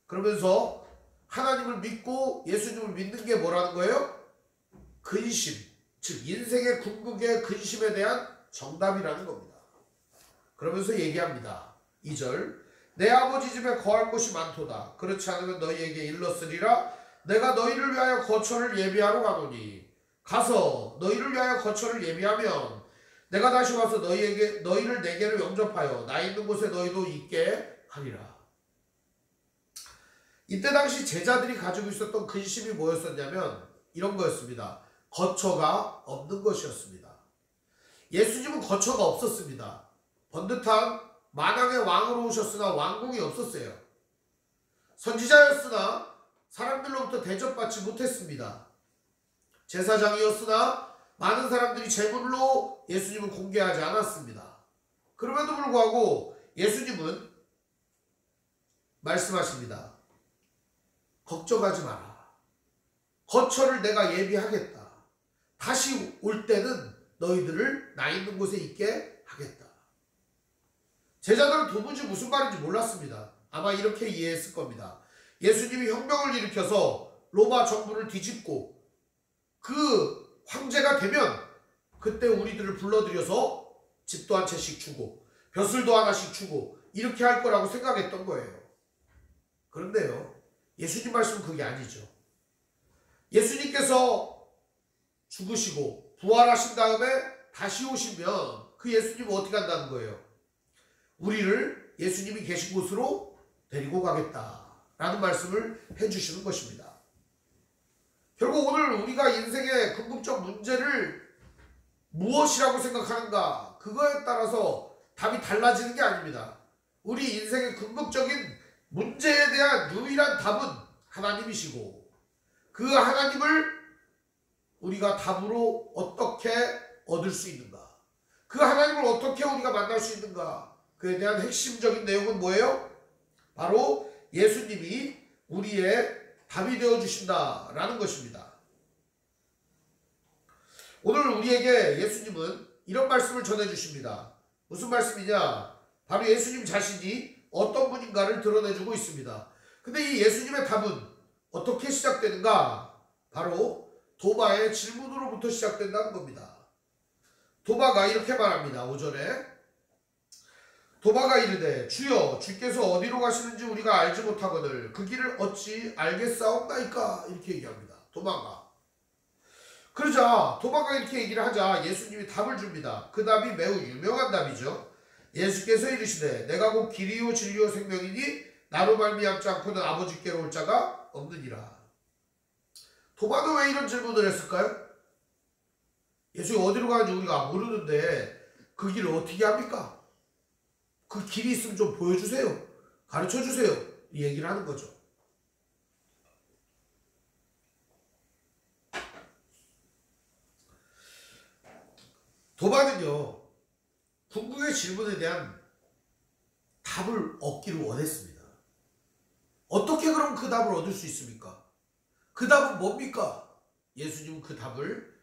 그러면서 하나님을 믿고 예수님을 믿는 게 뭐라는 거예요? 근심, 즉 인생의 궁극의 근심에 대한 정답이라는 겁니다. 그러면서 얘기합니다. 2절 내 아버지 집에 거할 곳이 많도다. 그렇지 않으면 너희에게 일렀으리라. 내가 너희를 위하여 거처를 예비하러 가노니 가서 너희를 위하여 거처를 예비하면 내가 다시 와서 너희를 내게로 영접하여 나 있는 곳에 너희도 있게 하리라. 이때 당시 제자들이 가지고 있었던 근심이 뭐였었냐면 이런 거였습니다. 거처가 없는 것이었습니다. 예수님은 거처가 없었습니다. 번듯한 만왕의 왕으로 오셨으나 왕궁이 없었어요. 선지자였으나 사람들로부터 대접받지 못했습니다. 제사장이었으나 많은 사람들이 제물로 예수님을 공개하지 않았습니다. 그럼에도 불구하고 예수님은 말씀하십니다. 걱정하지 마라. 거처를 내가 예비하겠다. 다시 올 때는 너희들을 나 있는 곳에 있게 하겠다. 제자들은 도무지 무슨 말인지 몰랐습니다. 아마 이렇게 이해했을 겁니다. 예수님이 혁명을 일으켜서 로마 정부를 뒤집고 그 황제가 되면 그때 우리들을 불러들여서 집도 한 채씩 주고 벼슬도 하나씩 주고 이렇게 할 거라고 생각했던 거예요. 그런데요, 예수님 말씀은 그게 아니죠. 예수님께서 죽으시고 부활하신 다음에 다시 오시면 그 예수님은 어떻게 한다는 거예요? 우리를 예수님이 계신 곳으로 데리고 가겠다라는 말씀을 해주시는 것입니다. 결국 오늘 우리가 인생의 궁극적 문제를 무엇이라고 생각하는가, 그거에 따라서 답이 달라지는 게 아닙니다. 우리 인생의 궁극적인 문제에 대한 유일한 답은 하나님이시고 그 하나님을 우리가 답으로 어떻게 얻을 수 있는가, 그 하나님을 어떻게 우리가 만날 수 있는가, 그에 대한 핵심적인 내용은 뭐예요? 바로 예수님이 우리의 답이 되어주신다라는 것입니다. 오늘 우리에게 예수님은 이런 말씀을 전해주십니다. 무슨 말씀이냐? 바로 예수님 자신이 어떤 분인가를 드러내주고 있습니다. 근데 이 예수님의 답은 어떻게 시작되는가? 바로 도마의 질문으로부터 시작된다는 겁니다. 도마가 이렇게 말합니다. 5절에 도마가 이르되 주여 주께서 어디로 가시는지 우리가 알지 못하거늘 그 길을 어찌 알겠사옵나이까? 이렇게 얘기합니다. 도마가. 그러자 도마가 이렇게 얘기를 하자 예수님이 답을 줍니다. 그 답이 매우 유명한 답이죠. 예수께서 이르시되 내가 곧 길이요 진리요 생명이니 나로 말미암지 않고는 아버지께로 올 자가 없느니라. 도마는 왜 이런 질문을 했을까요? 예수님 어디로 가는지 우리가 모르는데 그 길을 어떻게 합니까? 그 길이 있으면 좀 보여주세요. 가르쳐주세요. 이 얘기를 하는 거죠. 도마는요, 궁극의 질문에 대한 답을 얻기를 원했습니다. 어떻게 그럼 그 답을 얻을 수 있습니까? 그 답은 뭡니까? 예수님은 그 답을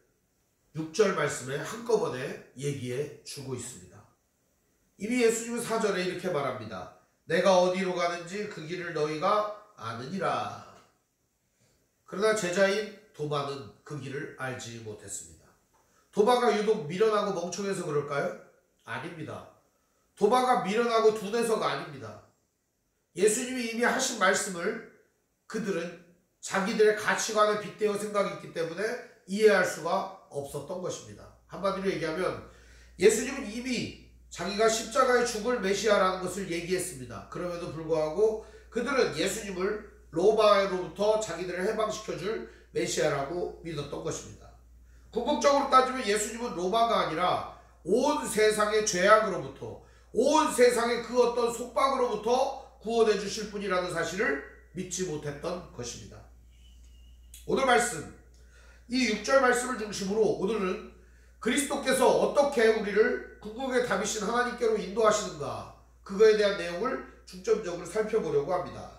6절 말씀에 한꺼번에 얘기해 주고 있습니다. 이미 예수님은 4절에 이렇게 말합니다. 내가 어디로 가는지 그 길을 너희가 아느니라. 그러나 제자인 도마는 그 길을 알지 못했습니다. 도마가 유독 미련하고 멍청해서 그럴까요? 아닙니다. 도마가 미련하고 둔해서가 아닙니다. 예수님이 이미 하신 말씀을 그들은 자기들의 가치관에 빗대어 생각이 있기 때문에 이해할 수가 없었던 것입니다. 한마디로 얘기하면 예수님은 이미 자기가 십자가에 죽을 메시아라는 것을 얘기했습니다. 그럼에도 불구하고 그들은 예수님을 로마로부터 자기들을 해방시켜줄 메시아라고 믿었던 것입니다. 궁극적으로 따지면 예수님은 로마가 아니라 온 세상의 죄악으로부터, 온 세상의 그 어떤 속박으로부터 구원해 주실 분이라는 사실을 믿지 못했던 것입니다. 오늘 말씀, 이 6절 말씀을 중심으로 오늘은 그리스도께서 어떻게 우리를 궁극의 답이신 하나님께로 인도하시는가, 그거에 대한 내용을 중점적으로 살펴보려고 합니다.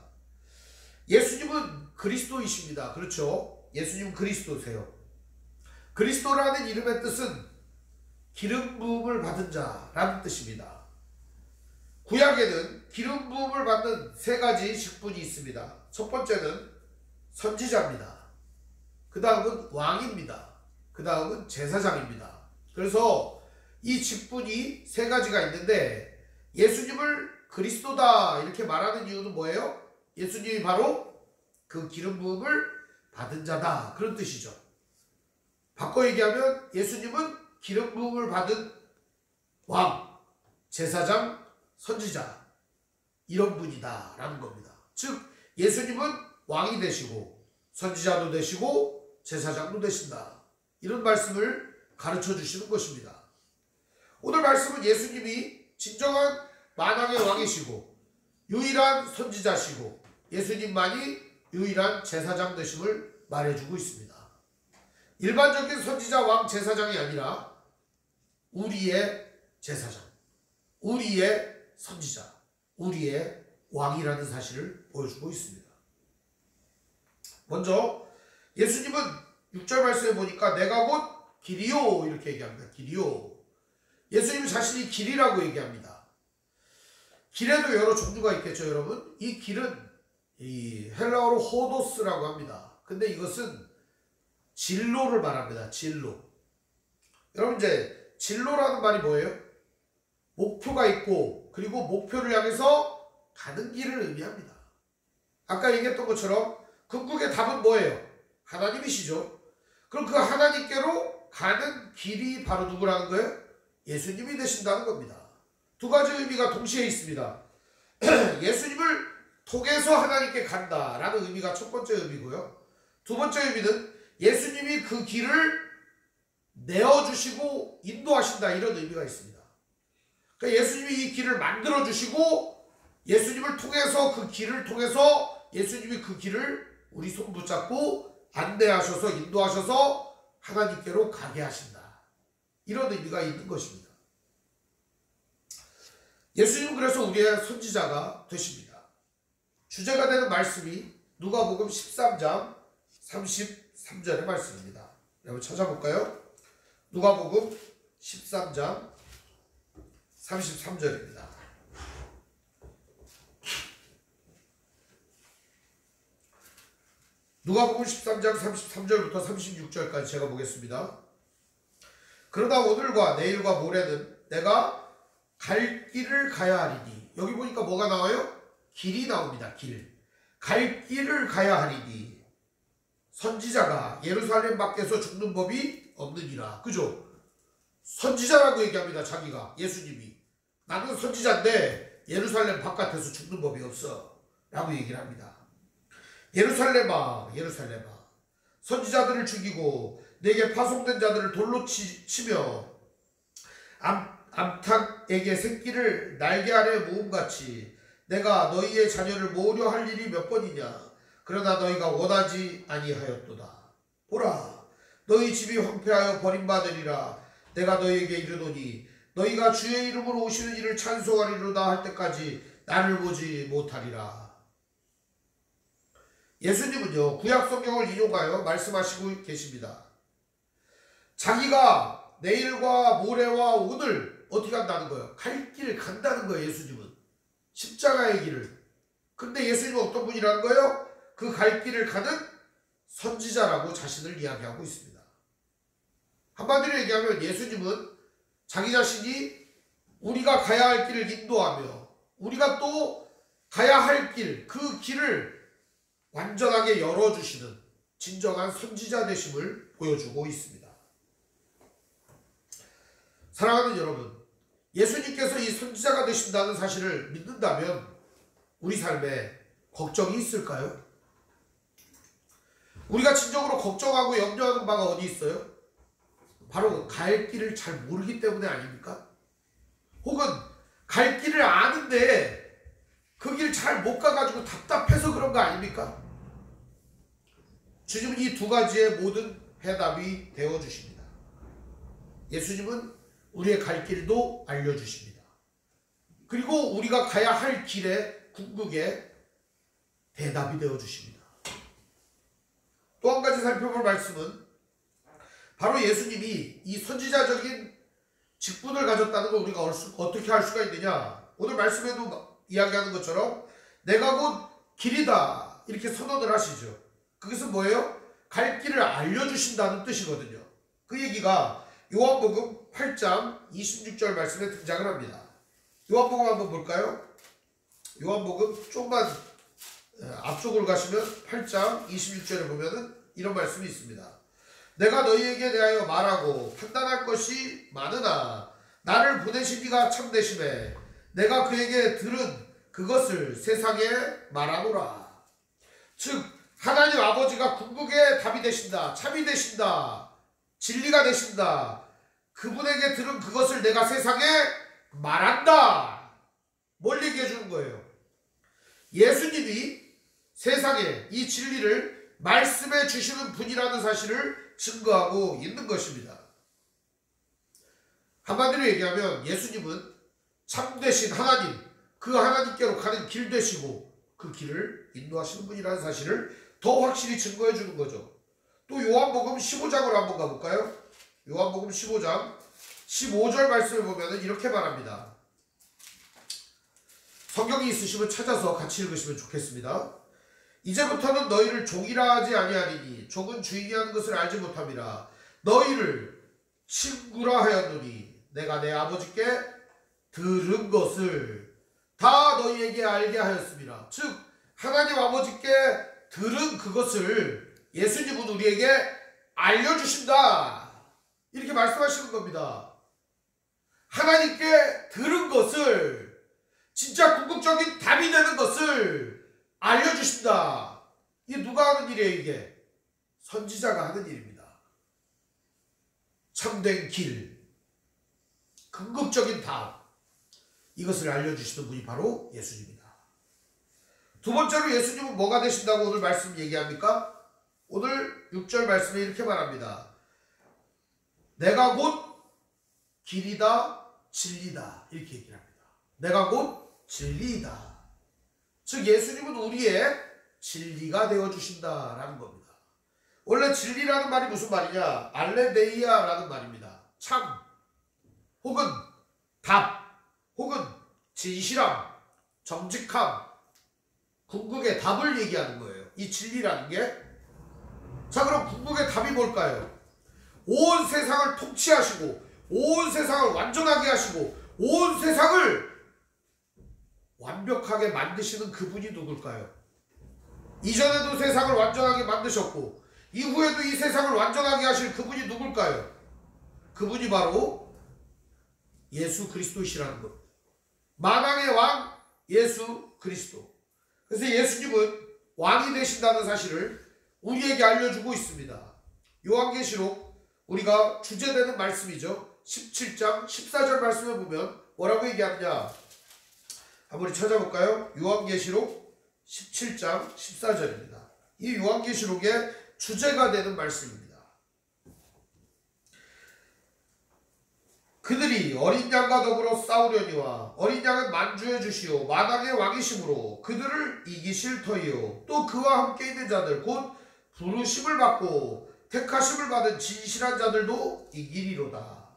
예수님은 그리스도이십니다. 그렇죠? 예수님은 그리스도세요. 그리스도라는 이름의 뜻은 기름 부음을 받은 자라는 뜻입니다. 구약에는 기름 부음을 받는 세 가지 직분이 있습니다. 첫 번째는 선지자입니다. 그 다음은 왕입니다. 그 다음은 제사장입니다. 그래서 이 직분이 세 가지가 있는데 예수님을 그리스도다 이렇게 말하는 이유는 뭐예요? 예수님이 바로 그 기름 부음을 받은 자다, 그런 뜻이죠. 바꿔 얘기하면 예수님은 기름 부음을 받은 왕, 제사장, 선지자, 이런 분이다 라는 겁니다. 즉 예수님은 왕이 되시고 선지자도 되시고 제사장도 되신다, 이런 말씀을 가르쳐 주시는 것입니다. 오늘 말씀은 예수님이 진정한 만왕의 왕이시고 유일한 선지자시고 예수님만이 유일한 제사장 되심을 말해주고 있습니다. 일반적인 선지자, 왕, 제사장이 아니라 우리의 제사장, 우리의 선지자, 우리의 왕이라는 사실을 보여주고 있습니다. 먼저 예수님은 6절 말씀에 보니까 내가 곧 길이요 이렇게 얘기합니다. 길이요. 예수님 자신이 길이라고 얘기합니다. 길에도 여러 종류가 있겠죠, 여러분. 이 길은 이 헬라어로 호도스라고 합니다. 근데 이것은 진로를 말합니다. 진로. 여러분 이제 진로라는 말이 뭐예요? 목표가 있고 그리고 목표를 향해서 가는 길을 의미합니다. 아까 얘기했던 것처럼 궁극의 답은 뭐예요? 하나님이시죠. 그럼 그 하나님께로 가는 길이 바로 누구라는 거예요? 예수님이 되신다는 겁니다. 두 가지 의미가 동시에 있습니다. 예수님을 통해서 하나님께 간다라는 의미가 첫 번째 의미고요. 두 번째 의미는 예수님이 그 길을 내어주시고 인도하신다, 이런 의미가 있습니다. 그러니까 예수님이 이 길을 만들어주시고 예수님을 통해서 그 길을 통해서 예수님이 그 길을 우리 손 붙잡고 안내하셔서 인도하셔서 하나님께로 가게 하신다, 이런 의미가 있는 것입니다. 예수님은 그래서 우리의 선지자가 되십니다. 주제가 되는 말씀이 누가복음 13장 33절의 말씀입니다. 여러분 찾아볼까요? 누가복음 13장 33절입니다. 누가복음 13장 33절부터 36절까지 제가 보겠습니다. 그러나 오늘과 내일과 모레는 내가 갈 길을 가야 하리니, 여기 보니까 뭐가 나와요? 길이 나옵니다. 길. 갈 길을 가야 하리니 선지자가 예루살렘 밖에서 죽는 법이 없느니라. 그죠? 선지자라고 얘기합니다. 자기가, 예수님이. 나는 선지자인데 예루살렘 바깥에서 죽는 법이 없어 라고 얘기를 합니다. 예루살렘아, 예루살렘아, 선지자들을 죽이고 내게 파송된 자들을 돌로 치며 암탉에게 새끼를 날개 아래 모음같이 내가 너희의 자녀를 모으려 할 일이 몇 번이냐. 그러나 너희가 원하지 아니하였도다. 보라, 너희 집이 황폐하여 버림받으리라. 내가 너희에게 이르노니 너희가 주의 이름으로 오시는 이를 찬송하리로다 할 때까지 나를 보지 못하리라. 예수님은요, 구약 성경을 인용하여 말씀하시고 계십니다. 자기가 내일과 모레와 오늘 어떻게 한다는 거예요? 갈 길을 간다는 거예요. 예수님은 십자가의 길을. 근데 예수님은 어떤 분이라는 거예요? 그 갈 길을 가는 선지자라고 자신을 이야기하고 있습니다. 한마디로 얘기하면 예수님은 자기 자신이 우리가 가야 할 길을 인도하며 우리가 또 가야 할 길, 그 길을 완전하게 열어주시는 진정한 선지자 되심을 보여주고 있습니다. 사랑하는 여러분, 예수님께서 이 선지자가 되신다는 사실을 믿는다면 우리 삶에 걱정이 있을까요? 우리가 진정으로 걱정하고 염려하는 바가 어디 있어요? 바로 갈 길을 잘 모르기 때문에 아닙니까? 혹은 갈 길을 아는데 그 길 잘 못 가가지고 답답해서 그런 거 아닙니까? 주님은 이 두 가지의 모든 해답이 되어주십니다. 예수님은 우리의 갈 길도 알려주십니다. 그리고 우리가 가야 할 길의 궁극에 대답이 되어주십니다. 또 한 가지 살펴볼 말씀은 바로 예수님이 이 선지자적인 직분을 가졌다는 걸 우리가 어떻게 알 수가 있느냐. 오늘 말씀에도 이야기하는 것처럼 내가 곧 길이다 이렇게 선언을 하시죠. 그것은 뭐예요? 갈 길을 알려주신다는 뜻이거든요. 그 얘기가 요한복음 8장 26절 말씀에 등장을 합니다. 요한복음 한번 볼까요? 요한복음 조금만 앞쪽으로 가시면 8장 26절에 보면은 이런 말씀이 있습니다. 내가 너희에게 대하여 말하고 판단할 것이 많으나 나를 보내신 이가 참되심에 내가 그에게 들은 그것을 세상에 말하노라. 즉 하나님 아버지가 궁극의 답이 되신다, 참이 되신다, 진리가 되신다. 그분에게 들은 그것을 내가 세상에 말한다. 뭘 얘기해 주는 거예요? 예수님이 세상에 이 진리를 말씀해 주시는 분이라는 사실을 증거하고 있는 것입니다. 한마디로 얘기하면 예수님은 참되신 하나님, 그 하나님께로 가는 길 되시고 그 길을 인도하시는 분이라는 사실을 더 확실히 증거해 주는 거죠. 또 요한복음 15장으로 한번 가볼까요? 요한복음 15장 15절 말씀을 보면 이렇게 말합니다. 성경이 있으시면 찾아서 같이 읽으시면 좋겠습니다. 이제부터는 너희를 종이라 하지 아니하리니 종은 주인이 하는 것을 알지 못함이라. 너희를 친구라 하였노니 내가 내 아버지께 들은 것을 다 너희에게 알게 하였습니다. 즉 하나님 아버지께 들은 그것을 예수님은 우리에게 알려주신다. 이렇게 말씀하시는 겁니다. 하나님께 들은 것을, 진짜 궁극적인 답이 되는 것을 알려주신다. 이게 누가 하는 일이에요? 이게 선지자가 하는 일입니다. 참된 길, 궁극적인 답, 이것을 알려주시는 분이 바로 예수님입니다. 두 번째로 예수님은 뭐가 되신다고 오늘 말씀 얘기합니까? 오늘 6절 말씀에 이렇게 말합니다. 내가 곧 길이다 진리다 이렇게 얘기를 합니다. 내가 곧 진리이다. 즉 예수님은 우리의 진리가 되어주신다라는 겁니다. 원래 진리라는 말이 무슨 말이냐? 알레데이아라는 말입니다. 참, 혹은 답, 혹은 진실함, 정직함, 궁극의 답을 얘기하는 거예요. 이 진리라는 게. 자, 그럼 궁극의 답이 뭘까요? 온 세상을 통치하시고 온 세상을 완전하게 하시고 온 세상을 완벽하게 만드시는 그분이 누굴까요? 이전에도 세상을 완전하게 만드셨고 이후에도 이 세상을 완전하게 하실 그분이 누굴까요? 그분이 바로 예수 그리스도이시라는 것. 만왕의 왕 예수 그리스도. 그래서 예수님은 왕이 되신다는 사실을 우리에게 알려주고 있습니다. 요한계시록 우리가 주제되는 말씀이죠. 17장 14절 말씀을 보면 뭐라고 얘기하느냐 한번 찾아볼까요? 요한계시록 17장 14절입니다. 이 요한계시록의 주제가 되는 말씀입니다. 그들이 어린 양과 더불어 싸우려니와 어린 양은 만주해 주시오 만왕의 왕이심으로 그들을 이기실 터이요 또 그와 함께 있는 자들 곧 부르심을 받고 택하심을 받은 진실한 자들도 이기리로다.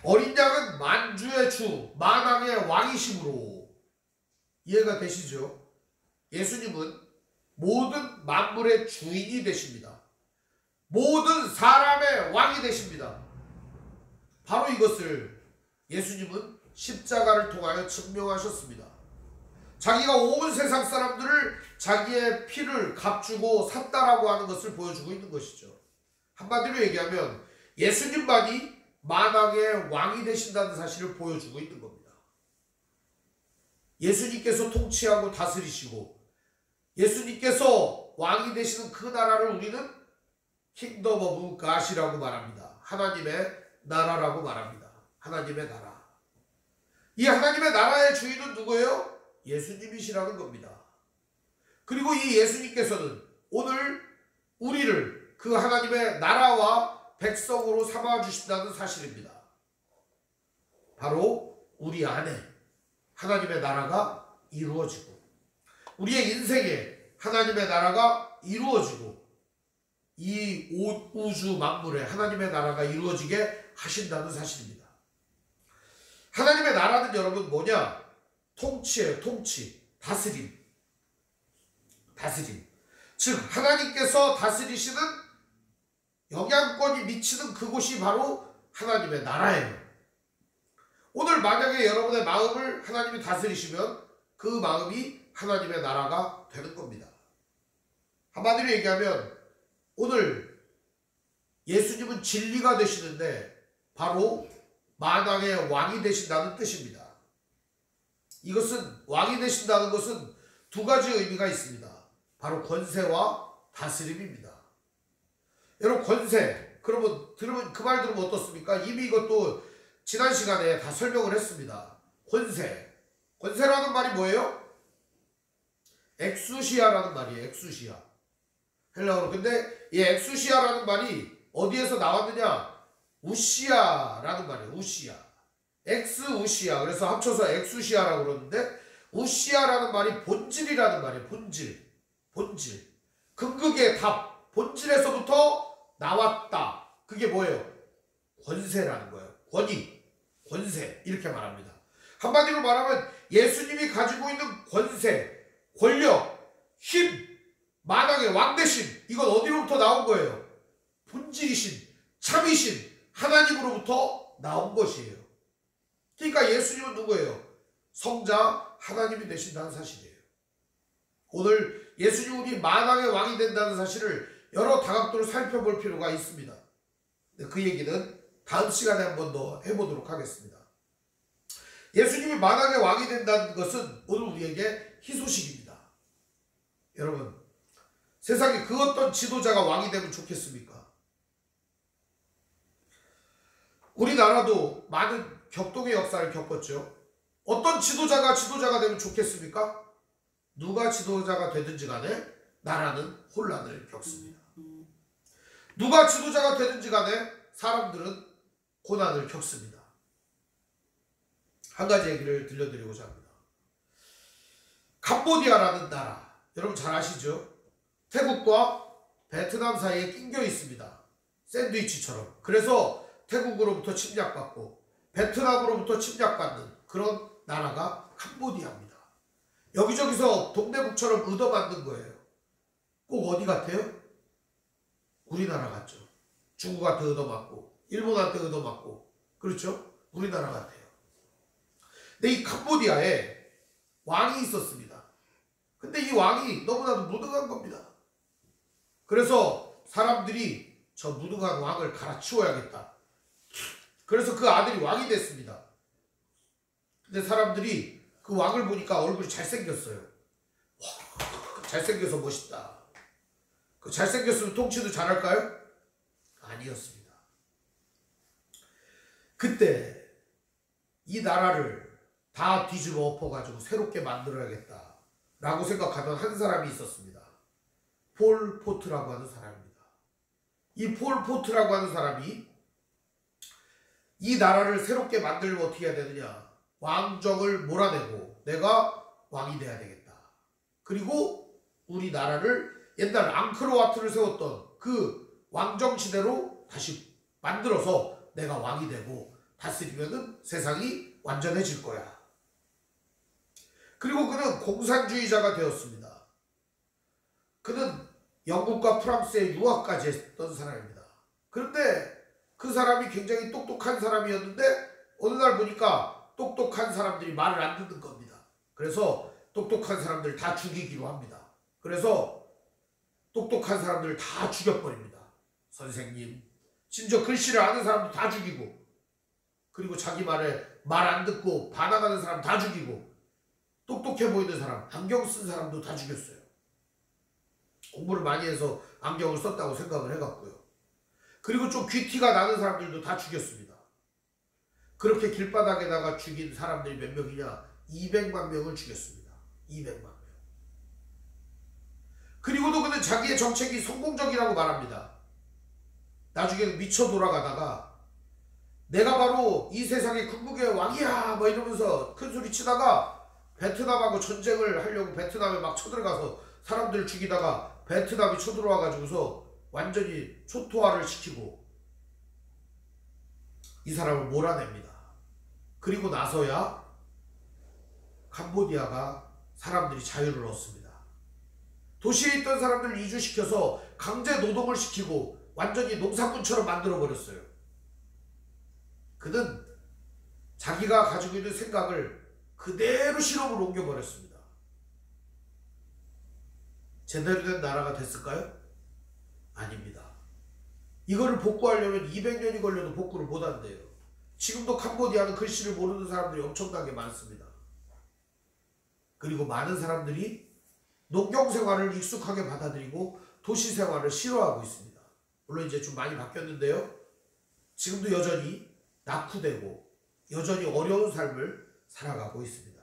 어린 양은 만주의 주 만왕의 왕이심으로. 이해가 되시죠? 예수님은 모든 만물의 주인이 되십니다. 모든 사람의 왕이 되십니다. 바로 이것을 예수님은 십자가를 통하여 증명하셨습니다. 자기가 온 세상 사람들을 자기의 피를 값주고 샀다라고 하는 것을 보여주고 있는 것이죠. 한마디로 얘기하면 예수님만이 만왕의 왕이 되신다는 사실을 보여주고 있는 겁니다. 예수님께서 통치하고 다스리시고 예수님께서 왕이 되시는 그 나라를 우리는 킹덤 오브 갓이라고 말합니다. 하나님의 나라라고 말합니다. 하나님의 나라. 이 하나님의 나라의 주인은 누구예요? 예수님이시라는 겁니다. 그리고 이 예수님께서는 오늘 우리를 그 하나님의 나라와 백성으로 삼아 주신다는 사실입니다. 바로 우리 안에 하나님의 나라가 이루어지고 우리의 인생에 하나님의 나라가 이루어지고 이 우주 만물에 하나님의 나라가 이루어지게 하신다는 사실입니다. 하나님의 나라는 여러분 뭐냐? 통치예요. 통치. 다스림. 다스림. 즉 하나님께서 다스리시는 영향권이 미치는 그곳이 바로 하나님의 나라예요. 오늘 만약에 여러분의 마음을 하나님이 다스리시면 그 마음이 하나님의 나라가 되는 겁니다. 한마디로 얘기하면 오늘 예수님은 진리가 되시는데 바로 만왕의 왕이 되신다는 뜻입니다. 이것은 왕이 되신다는 것은 두 가지 의미가 있습니다. 바로 권세와 다스림입니다. 여러분 권세 그러면 그 말 들으면 어떻습니까? 이미 이것도 지난 시간에 다 설명을 했습니다. 권세라는 말이 뭐예요? 엑수시아라는 말이에요. 엑수시아. 헬라어로. 근데 이 엑수시아라는 말이 어디에서 나왔느냐? 우시아라는 말이에요. 우시아. 엑스우시아. 그래서 합쳐서 엑수시아라고 그러는데 우시아라는 말이 본질이라는 말이에요. 본질. 근극의 답. 본질에서부터 나왔다. 그게 뭐예요? 권세라는 거예요. 권세. 이렇게 말합니다. 한마디로 말하면 예수님이 가지고 있는 권세, 권력, 힘, 만왕의 왕대심 이건 어디로부터 나온 거예요? 본질이신, 참이신 하나님으로부터 나온 것이에요. 그러니까 예수님은 누구예요? 성자 하나님이 되신다는 사실이에요. 오늘 예수님 우리 만왕의 왕이 된다는 사실을 여러 다각도로 살펴볼 필요가 있습니다. 그 얘기는 다음 시간에 한 번 더 해보도록 하겠습니다. 예수님이 만왕의 왕이 된다는 것은 오늘 우리에게 희소식입니다. 여러분 세상에 그 어떤 지도자가 왕이 되면 좋겠습니까? 우리나라도 많은 격동의 역사를 겪었죠. 어떤 지도자가 되면 좋겠습니까? 누가 지도자가 되든지 간에 나라는 혼란을 겪습니다. 누가 지도자가 되든지 간에 사람들은 고난을 겪습니다. 한 가지 얘기를 들려드리고자 합니다. 캄보디아라는 나라 여러분 잘 아시죠? 태국과 베트남 사이에 낑겨 있습니다. 샌드위치처럼. 그래서 태국으로부터 침략받고 베트남으로부터 침략받는 그런 나라가 캄보디아입니다. 여기저기서 동대북처럼 얻어맞는 거예요. 꼭 어디 같아요? 우리나라 같죠. 중국한테 얻어맞고 일본한테 얻어맞고 그렇죠? 우리나라 같아요. 근데 이 캄보디아에 왕이 있었습니다. 근데 이 왕이 너무나도 무능한 겁니다. 그래서 사람들이 저 무능한 왕을 갈아치워야겠다. 그래서 그 아들이 왕이 됐습니다. 근데 사람들이 그 왕을 보니까 얼굴이 잘생겼어요. 와, 잘생겨서 멋있다. 그 잘생겼으면 통치도 잘할까요? 아니었습니다. 그때 이 나라를 다 뒤집어 엎어가지고 새롭게 만들어야겠다 라고 생각하던 한 사람이 있었습니다. 폴 포트라고 하는 사람입니다. 이 폴 포트라고 하는 사람이 이 나라를 새롭게 만들면 어떻게 해야 되느냐, 왕정을 몰아내고 내가 왕이 돼야 되겠다. 그리고 우리 나라를 옛날 앙크로와트를 세웠던 그 왕정시대로 다시 만들어서 내가 왕이 되고 다스리면은 세상이 완전해질 거야. 그리고 그는 공산주의자가 되었습니다. 그는 영국과 프랑스에 유학까지 했던 사람입니다. 그런데 그 사람이 굉장히 똑똑한 사람이었는데 어느 날 보니까 똑똑한 사람들이 말을 안 듣는 겁니다. 그래서 똑똑한 사람들 다 죽이기로 합니다. 그래서 똑똑한 사람들을 다 죽여버립니다. 선생님, 심지어 글씨를 아는 사람도 다 죽이고, 그리고 자기 말에 말 안 듣고 반항하는 사람 다 죽이고, 똑똑해 보이는 사람, 안경 쓴 사람도 다 죽였어요. 공부를 많이 해서 안경을 썼다고 생각을 해갖고요. 그리고 좀 귀티가 나는 사람들도 다 죽였습니다. 그렇게 길바닥에다가 죽인 사람들이 몇 명이냐? 200만 명을 죽였습니다. 200만 명. 그리고도 그는 자기의 정책이 성공적이라고 말합니다. 나중에는 미쳐 돌아가다가 내가 바로 이 세상의 궁극의 왕이야 뭐 이러면서 큰 소리 치다가 베트남하고 전쟁을 하려고 베트남에 막 쳐들어가서 사람들 죽이다가 베트남이 쳐들어와 가지고서 완전히 초토화를 시키고 이 사람을 몰아냅니다. 그리고 나서야 캄보디아가 사람들이 자유를 얻습니다. 도시에 있던 사람들을 이주시켜서 강제 노동을 시키고 완전히 농사꾼처럼 만들어버렸어요. 그는 자기가 가지고 있는 생각을 그대로 실험으로 옮겨버렸습니다. 제대로 된 나라가 됐을까요? 아닙니다. 이거를 복구하려면 200년이 걸려도 복구를 못한대요. 지금도 캄보디아는 글씨를 모르는 사람들이 엄청나게 많습니다. 그리고 많은 사람들이 농경생활을 익숙하게 받아들이고 도시생활을 싫어하고 있습니다. 물론 이제 좀 많이 바뀌었는데요. 지금도 여전히 낙후되고 여전히 어려운 삶을 살아가고 있습니다.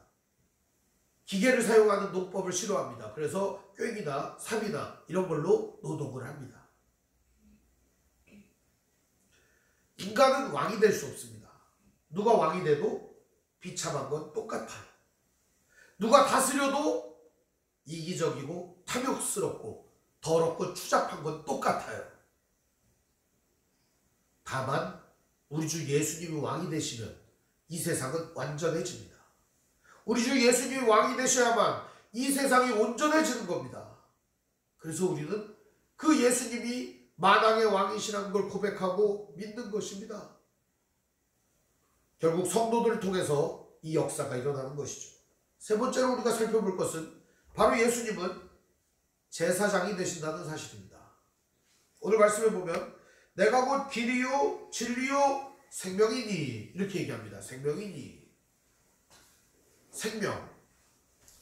기계를 사용하는 농법을 싫어합니다. 그래서 꾀기나 삽이나 이런 걸로 노동을 합니다. 인간은 왕이 될 수 없습니다. 누가 왕이 돼도 비참한 건 똑같아요. 누가 다스려도 이기적이고 탐욕스럽고 더럽고 추잡한 건 똑같아요. 다만 우리 주 예수님이 왕이 되시면 이 세상은 완전해집니다. 우리 주 예수님이 왕이 되셔야만 이 세상이 온전해지는 겁니다. 그래서 우리는 그 예수님이 만왕의 왕이시라는 걸 고백하고 믿는 것입니다. 결국 성도들을 통해서 이 역사가 일어나는 것이죠. 세 번째로 우리가 살펴볼 것은 바로 예수님은 제사장이 되신다는 사실입니다. 오늘 말씀에 보면 내가 곧 길이요 진리요 생명이니 이렇게 얘기합니다. 생명이니. 생명.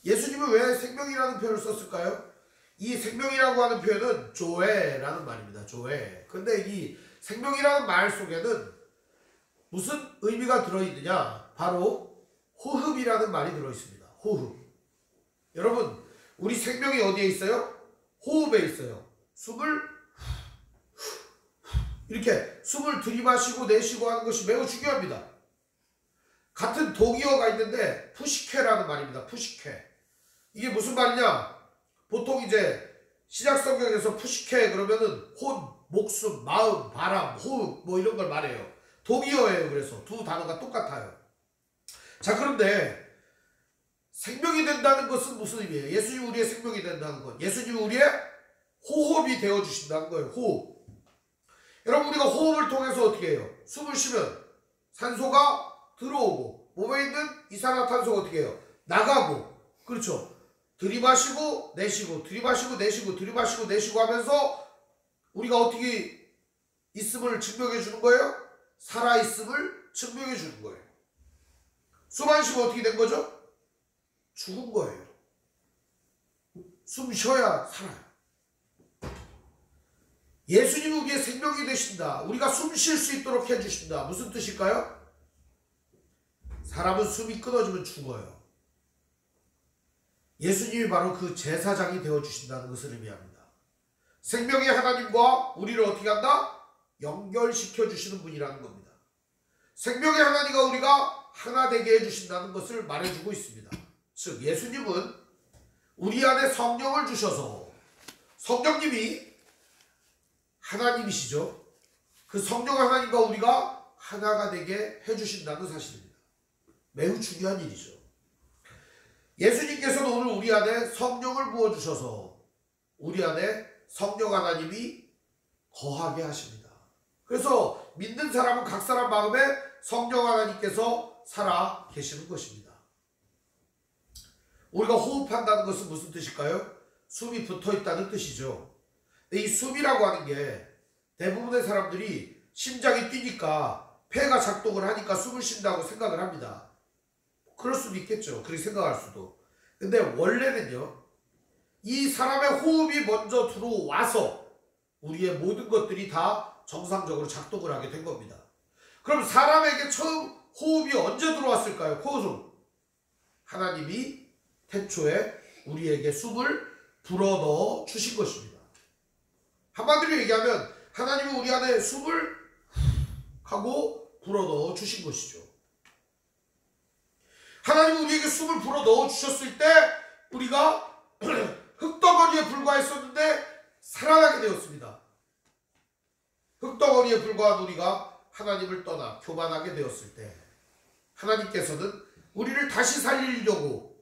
예수님은 왜 생명이라는 표현을 썼을까요? 이 생명이라고 하는 표현은 조에라는 말입니다. 조에. 근데 이 생명이라는 말 속에는 무슨 의미가 들어있느냐? 바로 호흡이라는 말이 들어있습니다. 호흡. 여러분, 우리 생명이 어디에 있어요? 호흡에 있어요. 이렇게 숨을 들이마시고 내쉬고 하는 것이 매우 중요합니다. 같은 동의어가 있는데 푸시케라는 말입니다. 푸시케. 이게 무슨 말이냐? 보통 이제 신약성경에서 푸시케 그러면은 혼, 목숨, 마음, 바람, 호흡 뭐 이런 걸 말해요. 동의어예요. 그래서 두 단어가 똑같아요. 자, 그런데 생명이 된다는 것은 무슨 의미예요? 예수님이 우리의 생명이 된다는 것. 예수님이 우리의 호흡이 되어주신다는 거예요. 호흡. 여러분, 우리가 호흡을 통해서 어떻게 해요? 숨을 쉬면 산소가 들어오고 몸에 있는 이산화탄소가 어떻게 해요? 나가고. 그렇죠. 들이마시고 내쉬고 들이마시고 내쉬고 들이마시고 내쉬고 하면서 우리가 어떻게 있음을 증명해 주는 거예요? 살아있음을 증명해 주는 거예요. 숨 안 쉬면 어떻게 된 거죠? 죽은 거예요. 숨 쉬어야 살아요. 예수님은 우리의 생명이 되신다. 우리가 숨 쉴 수 있도록 해주신다. 무슨 뜻일까요? 사람은 숨이 끊어지면 죽어요. 예수님이 바로 그 제사장이 되어주신다는 것을 의미합니다. 생명의 하나님과 우리를 어떻게 한다? 연결시켜 주시는 분이라는 겁니다. 생명의 하나님과 우리가 하나 되게 해주신다는 것을 말해주고 있습니다. 즉 예수님은 우리 안에 성령을 주셔서 성령님이 하나님이시죠. 그 성령 하나님과 우리가 하나가 되게 해주신다는 사실입니다. 매우 중요한 일이죠. 예수님께서는 오늘 우리 안에 성령을 부어주셔서 우리 안에 성령 하나님이 거하게 하십니다. 그래서 믿는 사람은 각 사람 마음에 성령 하나님께서 살아 계시는 것입니다. 우리가 호흡한다는 것은 무슨 뜻일까요? 숨이 붙어있다는 뜻이죠. 이 숨이라고 하는 게 대부분의 사람들이 심장이 뛰니까 폐가 작동을 하니까 숨을 쉰다고 생각을 합니다. 그럴 수도 있겠죠. 그렇게 생각할 수도. 근데 원래는요, 이 사람의 호흡이 먼저 들어와서 우리의 모든 것들이 다 정상적으로 작동을 하게 된 겁니다. 그럼 사람에게 처음 호흡이 언제 들어왔을까요? 코호흡. 하나님이 태초에 우리에게 숨을 불어넣어 주신 것입니다. 한마디로 얘기하면 하나님은 우리 안에 숨을 하고 불어넣어 주신 것이죠. 하나님은 우리에게 숨을 불어넣어 주셨을 때 우리가 흙덩어리에 불과했었는데 살아나게 되었습니다. 흙덩어리에 불과한 우리가 하나님을 떠나 교만하게 되었을 때 하나님께서는 우리를 다시 살리려고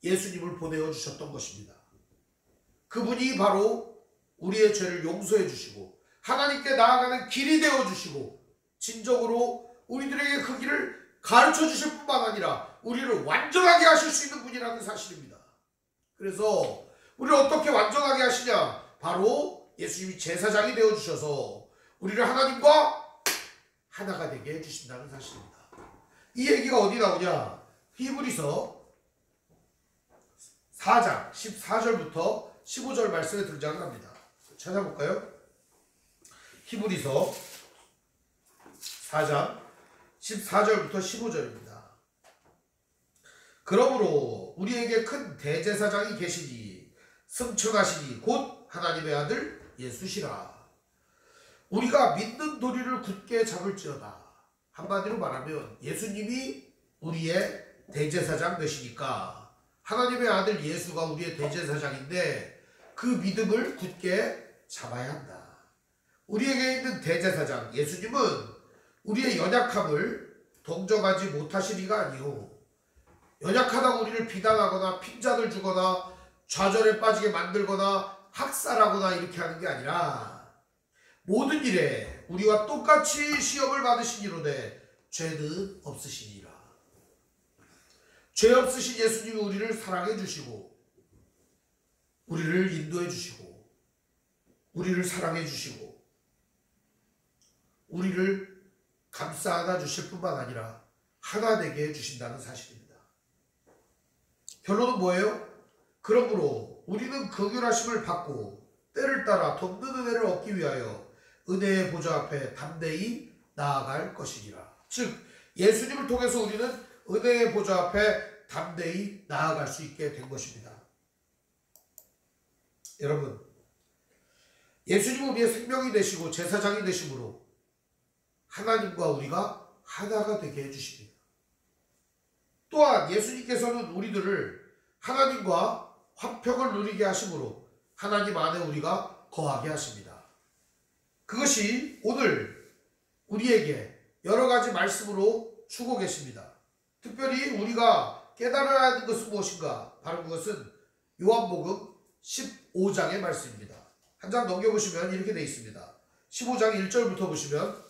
예수님을 보내어 주셨던 것입니다. 그분이 바로 우리의 죄를 용서해 주시고 하나님께 나아가는 길이 되어 주시고 진정으로 우리들에게 그 길을 가르쳐 주실 뿐만 아니라 우리를 완전하게 하실 수 있는 분이라는 사실입니다. 그래서 우리를 어떻게 완전하게 하시냐? 바로 예수님이 제사장이 되어 주셔서 우리를 하나님과 하나가 되게 해주신다는 사실입니다. 이 얘기가 어디 나오냐? 히브리서 4장 14절부터 15절 말씀에 등장을 합니다. 찾아볼까요? 히브리서 4장 14절부터 15절입니다. 그러므로 우리에게 큰 대제사장이 계시니 승천하시니 곧 하나님의 아들 예수시라. 우리가 믿는 도리를 굳게 잡을지어다. 한마디로 말하면 예수님이 우리의 대제사장 되시니까 하나님의 아들 예수가 우리의 대제사장인데 그 믿음을 굳게 잡아야 한다. 우리에게 있는 대제사장 예수님은 우리의 연약함을 동정하지 못하실 이가 아니오. 연약하다고 우리를 비난하거나 핀잔을 주거나 좌절에 빠지게 만들거나 학살하거나 이렇게 하는 게 아니라 모든 일에 우리와 똑같이 시험을 받으시니로되 죄는 없으시니라. 죄 없으신 예수님이 우리를 사랑해 주시고 우리를 인도해 주시고 우리를 사랑해 주시고 우리를 감싸 안아 주실 뿐만 아니라 하나 되게 해주신다는 사실입니다. 결론은 뭐예요? 그러므로 우리는 긍휼하심을 받고 때를 따라 돕는 은혜를 얻기 위하여 은혜의 보좌 앞에 담대히 나아갈 것이니라. 즉 예수님을 통해서 우리는 은혜의 보좌 앞에 담대히 나아갈 수 있게 된 것입니다. 여러분, 예수님은 우리의 생명이 되시고 제사장이 되심으로 하나님과 우리가 하나가 되게 해주십니다. 또한 예수님께서는 우리들을 하나님과 화평을 누리게 하심으로 하나님 안에 우리가 거하게 하십니다. 그것이 오늘 우리에게 여러 가지 말씀으로 주고 계십니다. 특별히 우리가 깨달아야 하는 것은 무엇인가? 바로 그것은 요한복음 15장의 말씀입니다. 한 장 넘겨보시면 이렇게 되어 있습니다. 15장 1절부터 보시면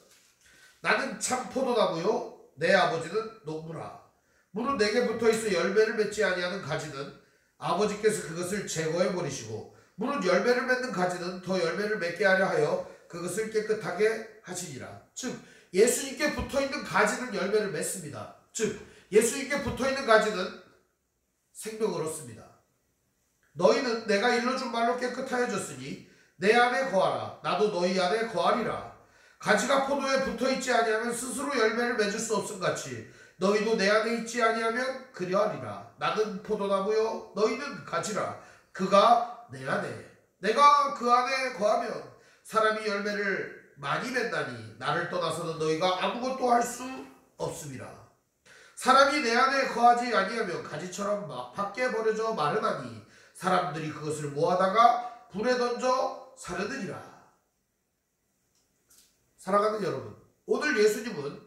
나는 참 포도나무요 내 아버지는 농부라. 물은 내게 붙어있어 열매를 맺지 아니하는 가지는 아버지께서 그것을 제거해 버리시고 무릇 열매를 맺는 가지는 더 열매를 맺게 하려 하여 그것을 깨끗하게 하시니라. 즉 예수님께 붙어있는 가지는 열매를 맺습니다. 즉 예수님께 붙어있는 가지는 생명을 얻습니다. 너희는 내가 일러준 말로 깨끗하여졌으니 내 안에 거하라. 나도 너희 안에 거하리라. 가지가 포도에 붙어있지 아니하면 스스로 열매를 맺을 수 없음같이 너희도 내 안에 있지 아니하면 그리하리라. 나는 포도나무요 너희는 가지라. 그가 내 안에 내가 그 안에 거하면 사람이 열매를 많이 맺나니 나를 떠나서는 너희가 아무것도 할 수 없음이라. 사람이 내 안에 거하지 아니하면 가지처럼 밖에 버려져 마르나니 사람들이 그것을 모아다가 불에 던져 사르느니라. 사랑하는 여러분, 오늘 예수님은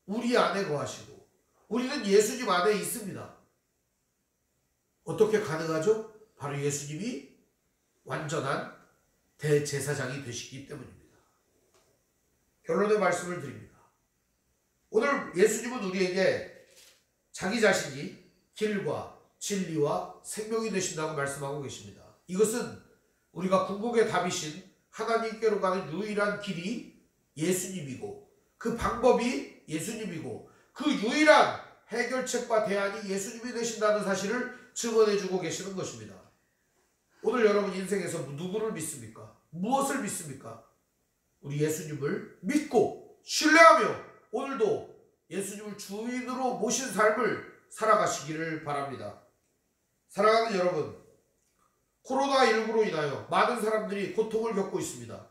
우리 안에 거하시고 우리는 예수님 안에 있습니다. 어떻게 가능하죠? 바로 예수님이 완전한 대제사장이 되시기 때문입니다. 결론의 말씀을 드립니다. 오늘 예수님은 우리에게 자기 자신이 길과 진리와 생명이 되신다고 말씀하고 계십니다. 이것은 우리가 궁극의 답이신 하나님께로 가는 유일한 길이 예수님이고 그 방법이 예수님이고 그 유일한 해결책과 대안이 예수님이 되신다는 사실을 증언해주고 계시는 것입니다. 오늘 여러분 인생에서 누구를 믿습니까? 무엇을 믿습니까? 우리 예수님을 믿고 신뢰하며 오늘도 예수님을 주인으로 모신 삶을 살아가시기를 바랍니다. 사랑하는 여러분, 코로나19로 인하여 많은 사람들이 고통을 겪고 있습니다.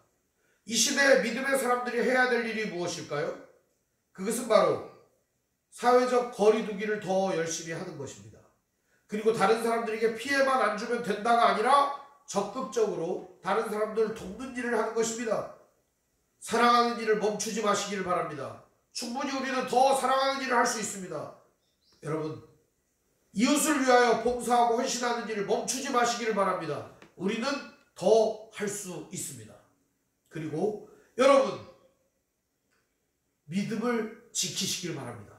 이 시대에 믿음의 사람들이 해야 될 일이 무엇일까요? 그것은 바로 사회적 거리두기를 더 열심히 하는 것입니다. 그리고 다른 사람들에게 피해만 안 주면 된다가 아니라 적극적으로 다른 사람들을 돕는 일을 하는 것입니다. 사랑하는 일을 멈추지 마시기를 바랍니다. 충분히 우리는 더 사랑하는 일을 할 수 있습니다. 여러분, 이웃을 위하여 봉사하고 헌신하는 일을 멈추지 마시기를 바랍니다. 우리는 더 할 수 있습니다. 그리고 여러분, 믿음을 지키시길 바랍니다.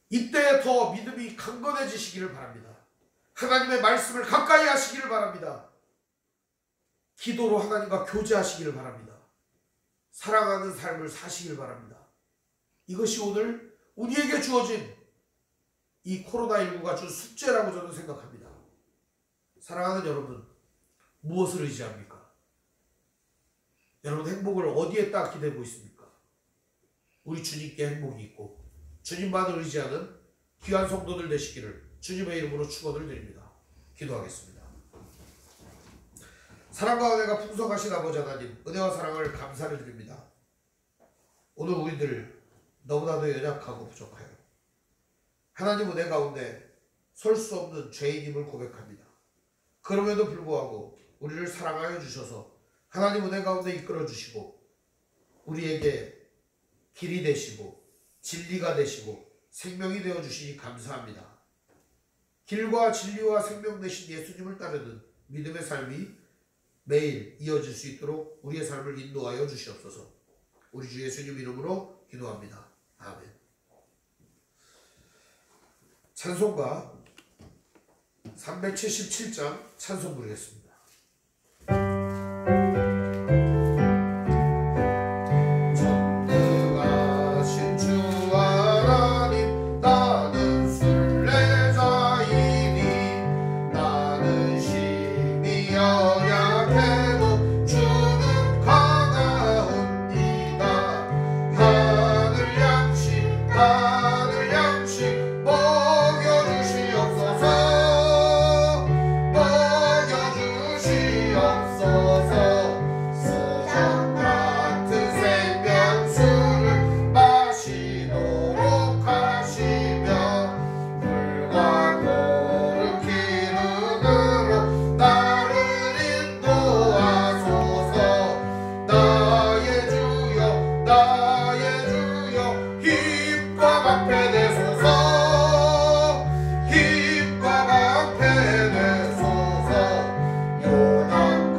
이때 더 믿음이 강건해지시기를 바랍니다. 하나님의 말씀을 가까이 하시기를 바랍니다. 기도로 하나님과 교제하시기를 바랍니다. 사랑하는 삶을 사시길 바랍니다. 이것이 오늘 우리에게 주어진 이 코로나19가 준 숙제라고 저는 생각합니다. 사랑하는 여러분, 무엇을 의지합니까? 여러분 행복을 어디에 딱 기대고 있습니까? 우리 주님께 행복이 있고 주님만을 의지하는 귀한 성도들 되시기를 주님의 이름으로 축원을 드립니다. 기도하겠습니다. 사랑과 은혜가 풍성하신 아버지 하나님, 은혜와 사랑을 감사를 드립니다. 오늘 우리들 너무나도 연약하고 부족하여 하나님 은혜 가운데 설 수 없는 죄인임을 고백합니다. 그럼에도 불구하고 우리를 사랑하여 주셔서 하나님 은혜 가운데 이끌어 주시고 우리에게 길이 되시고 진리가 되시고 생명이 되어 주시니 감사합니다. 길과 진리와 생명 되신 예수님을 따르는 믿음의 삶이 매일 이어질 수 있도록 우리의 삶을 인도하여 주시옵소서. 우리 주 예수님 이름으로 기도합니다. 아멘. 찬송가 377장 찬송 부르겠습니다. 힘과 방패 되소서. 요단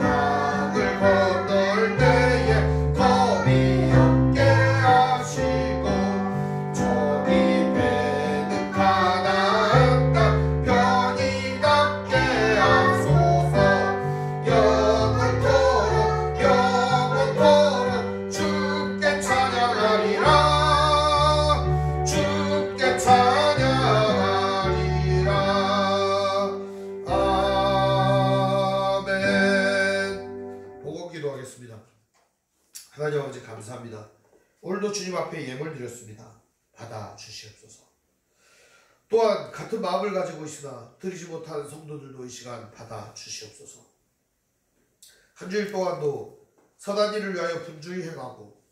기도하겠습니다. 하나님 아버지 감사합니다. 오늘도 주님 앞에 예물 드렸습니다. 받아 주시옵소서. 또한 같은 마음을 가지고 있으나 드리지 못하는 성도들도 이 시간 받아 주시옵소서. 한 주일 동안도 선한 일을 위하여 분주히 행하고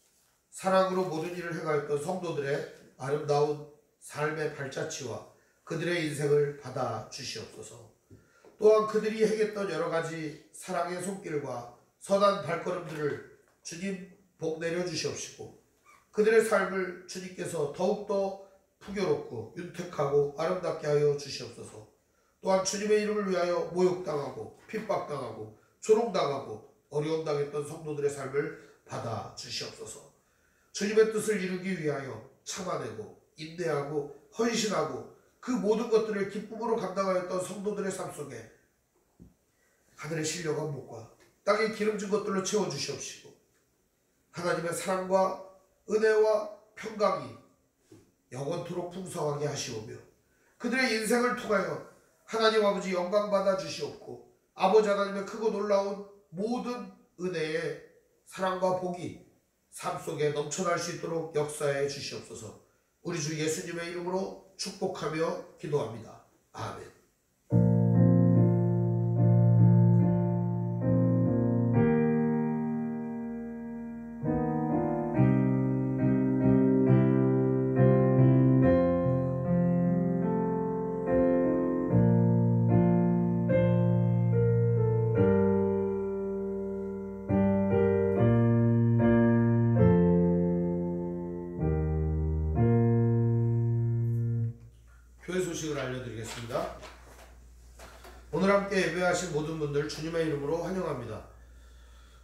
사랑으로 모든 일을 행하였던 성도들의 아름다운 삶의 발자취와 그들의 인생을 받아 주시옵소서. 또한 그들이 행했던 여러 가지 사랑의 손길과 선한 발걸음들을 주님 복 내려 주시옵시고 그들의 삶을 주님께서 더욱더 풍요롭고 윤택하고 아름답게 하여 주시옵소서. 또한 주님의 이름을 위하여 모욕당하고 핍박당하고 조롱당하고 어려움당했던 성도들의 삶을 받아 주시옵소서. 주님의 뜻을 이루기 위하여 참아내고 인내하고 헌신하고 그 모든 것들을 기쁨으로 감당하였던 성도들의 삶 속에 하늘의 신령한 목과 땅에 기름진 것들로 채워주시옵시고 하나님의 사랑과 은혜와 평강이 영원토록 풍성하게 하시오며 그들의 인생을 통하여 하나님 아버지 영광 받아 주시옵고 아버지 하나님의 크고 놀라운 모든 은혜의 사랑과 복이 삶 속에 넘쳐날 수 있도록 역사해 주시옵소서. 우리 주 예수님의 이름으로 축복하며 기도합니다. 아멘. 교회 소식을 알려드리겠습니다. 오늘 함께 예배하신 모든 분들 주님의 이름으로 환영합니다.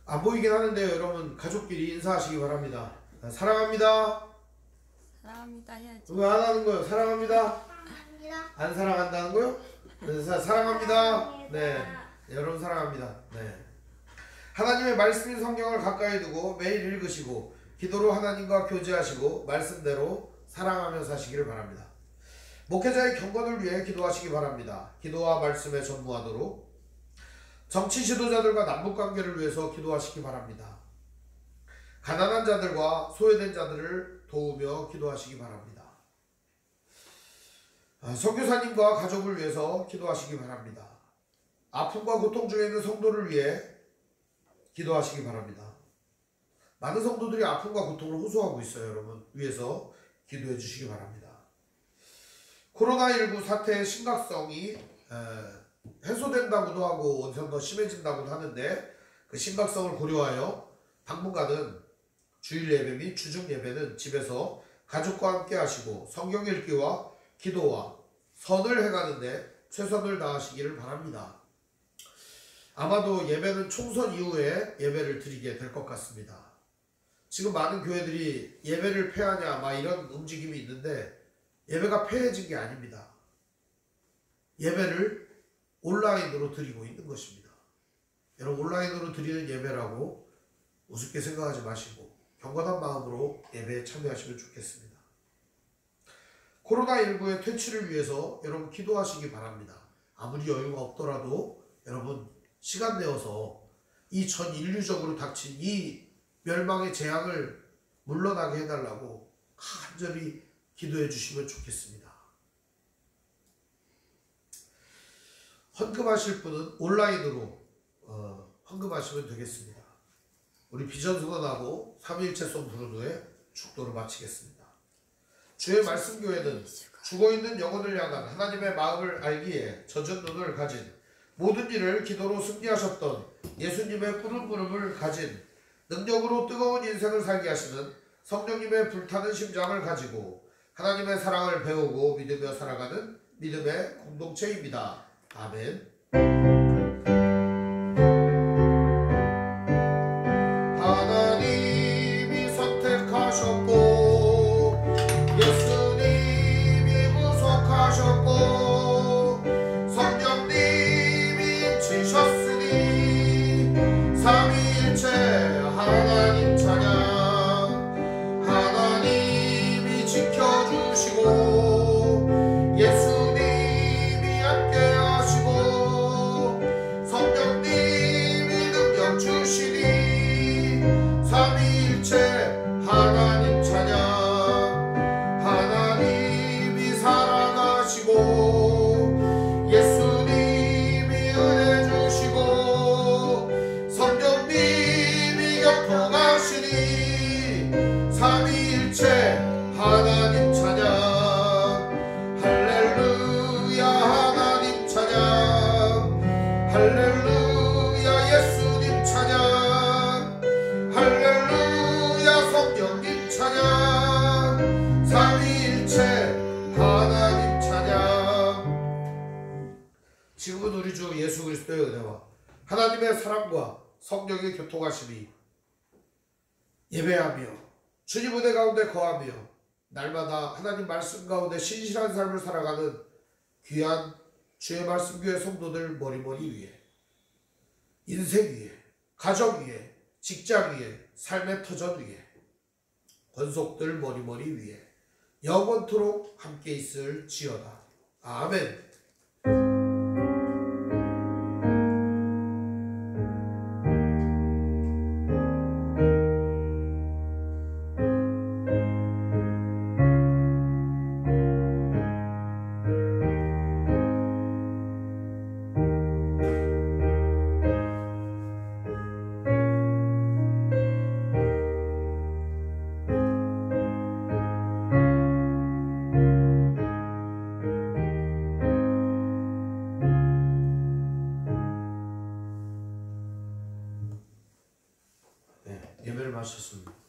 안 보이긴 하는데요. 여러분 가족끼리 인사하시기 바랍니다. 사랑합니다. 사랑합니다 해야지. 왜 안 하는 거요? 사랑합니다. 사랑합니다. 안 사랑한다는 거요? 네, 사랑합니다. 네, 여러분 사랑합니다. 네. 하나님의 말씀인 성경을 가까이 두고 매일 읽으시고 기도로 하나님과 교제하시고 말씀대로 사랑하며 사시기를 바랍니다. 목회자의 경건을 위해 기도하시기 바랍니다. 기도와 말씀에 전무하도록 정치 지도자들과 남북관계를 위해서 기도하시기 바랍니다. 가난한 자들과 소외된 자들을 도우며 기도하시기 바랍니다. 선교사님과 가족을 위해서 기도하시기 바랍니다. 아픔과 고통 중에 있는 성도를 위해 기도하시기 바랍니다. 많은 성도들이 아픔과 고통을 호소하고 있어요. 여러분 위해서 기도해 주시기 바랍니다. 코로나19 사태의 심각성이 해소된다고도 하고 원상 더 심해진다고도 하는데 그 심각성을 고려하여 당분간은 주일 예배 및 주중 예배는 집에서 가족과 함께 하시고 성경 읽기와 기도와 선을 행하는데 최선을 다하시기를 바랍니다. 아마도 예배는 총선 이후에 예배를 드리게 될 것 같습니다. 지금 많은 교회들이 예배를 폐하냐 막 이런 움직임이 있는데 예배가 폐해진 게 아닙니다. 예배를 온라인으로 드리고 있는 것입니다. 여러분 온라인으로 드리는 예배라고 우습게 생각하지 마시고 경건한 마음으로 예배에 참여하시면 좋겠습니다. 코로나19의 퇴치를 위해서 여러분 기도하시기 바랍니다. 아무리 여유가 없더라도 여러분 시간 내어서 이 전 인류적으로 닥친 이 멸망의 재앙을 물러나게 해달라고 간절히 기도해 주시면 좋겠습니다. 헌금하실 분은 온라인으로 헌금하시면 되겠습니다. 우리 비전선언하고 삼위일체성 부른 후에 축도를 마치겠습니다. 주의 말씀교회는 죽어있는 영혼을 향한 하나님의 마음을 알기에 젖은 눈을 가진 모든 일을 기도로 승리하셨던 예수님의 푸른 부름을 가진 능력으로 뜨거운 인생을 살게 하시는 성령님의 불타는 심장을 가지고 하나님의 사랑을 배우고 믿으며 살아가는 믿음의 공동체입니다. 아멘. 하나님이 선택하셨고 예수님이 구속하셨고 성령님이 지셨으니 삼위일체 하나님 찬양. 하나님이 지켜주시고 예수님이 함께 하시고 하나님의 사랑과 성령의 교통하심이 예배하며 주님 은혜 가운데 거하며 날마다 하나님 말씀 가운데 신실한 삶을 살아가는 귀한 주의 말씀교회 성도들 머리머리 위에, 인생 위에, 가정 위에, 직장 위에, 삶의 터전 위에, 권속들 머리머리 위에 영원토록 함께 있을지어다. 아멘. 예배를 마쳤습니다.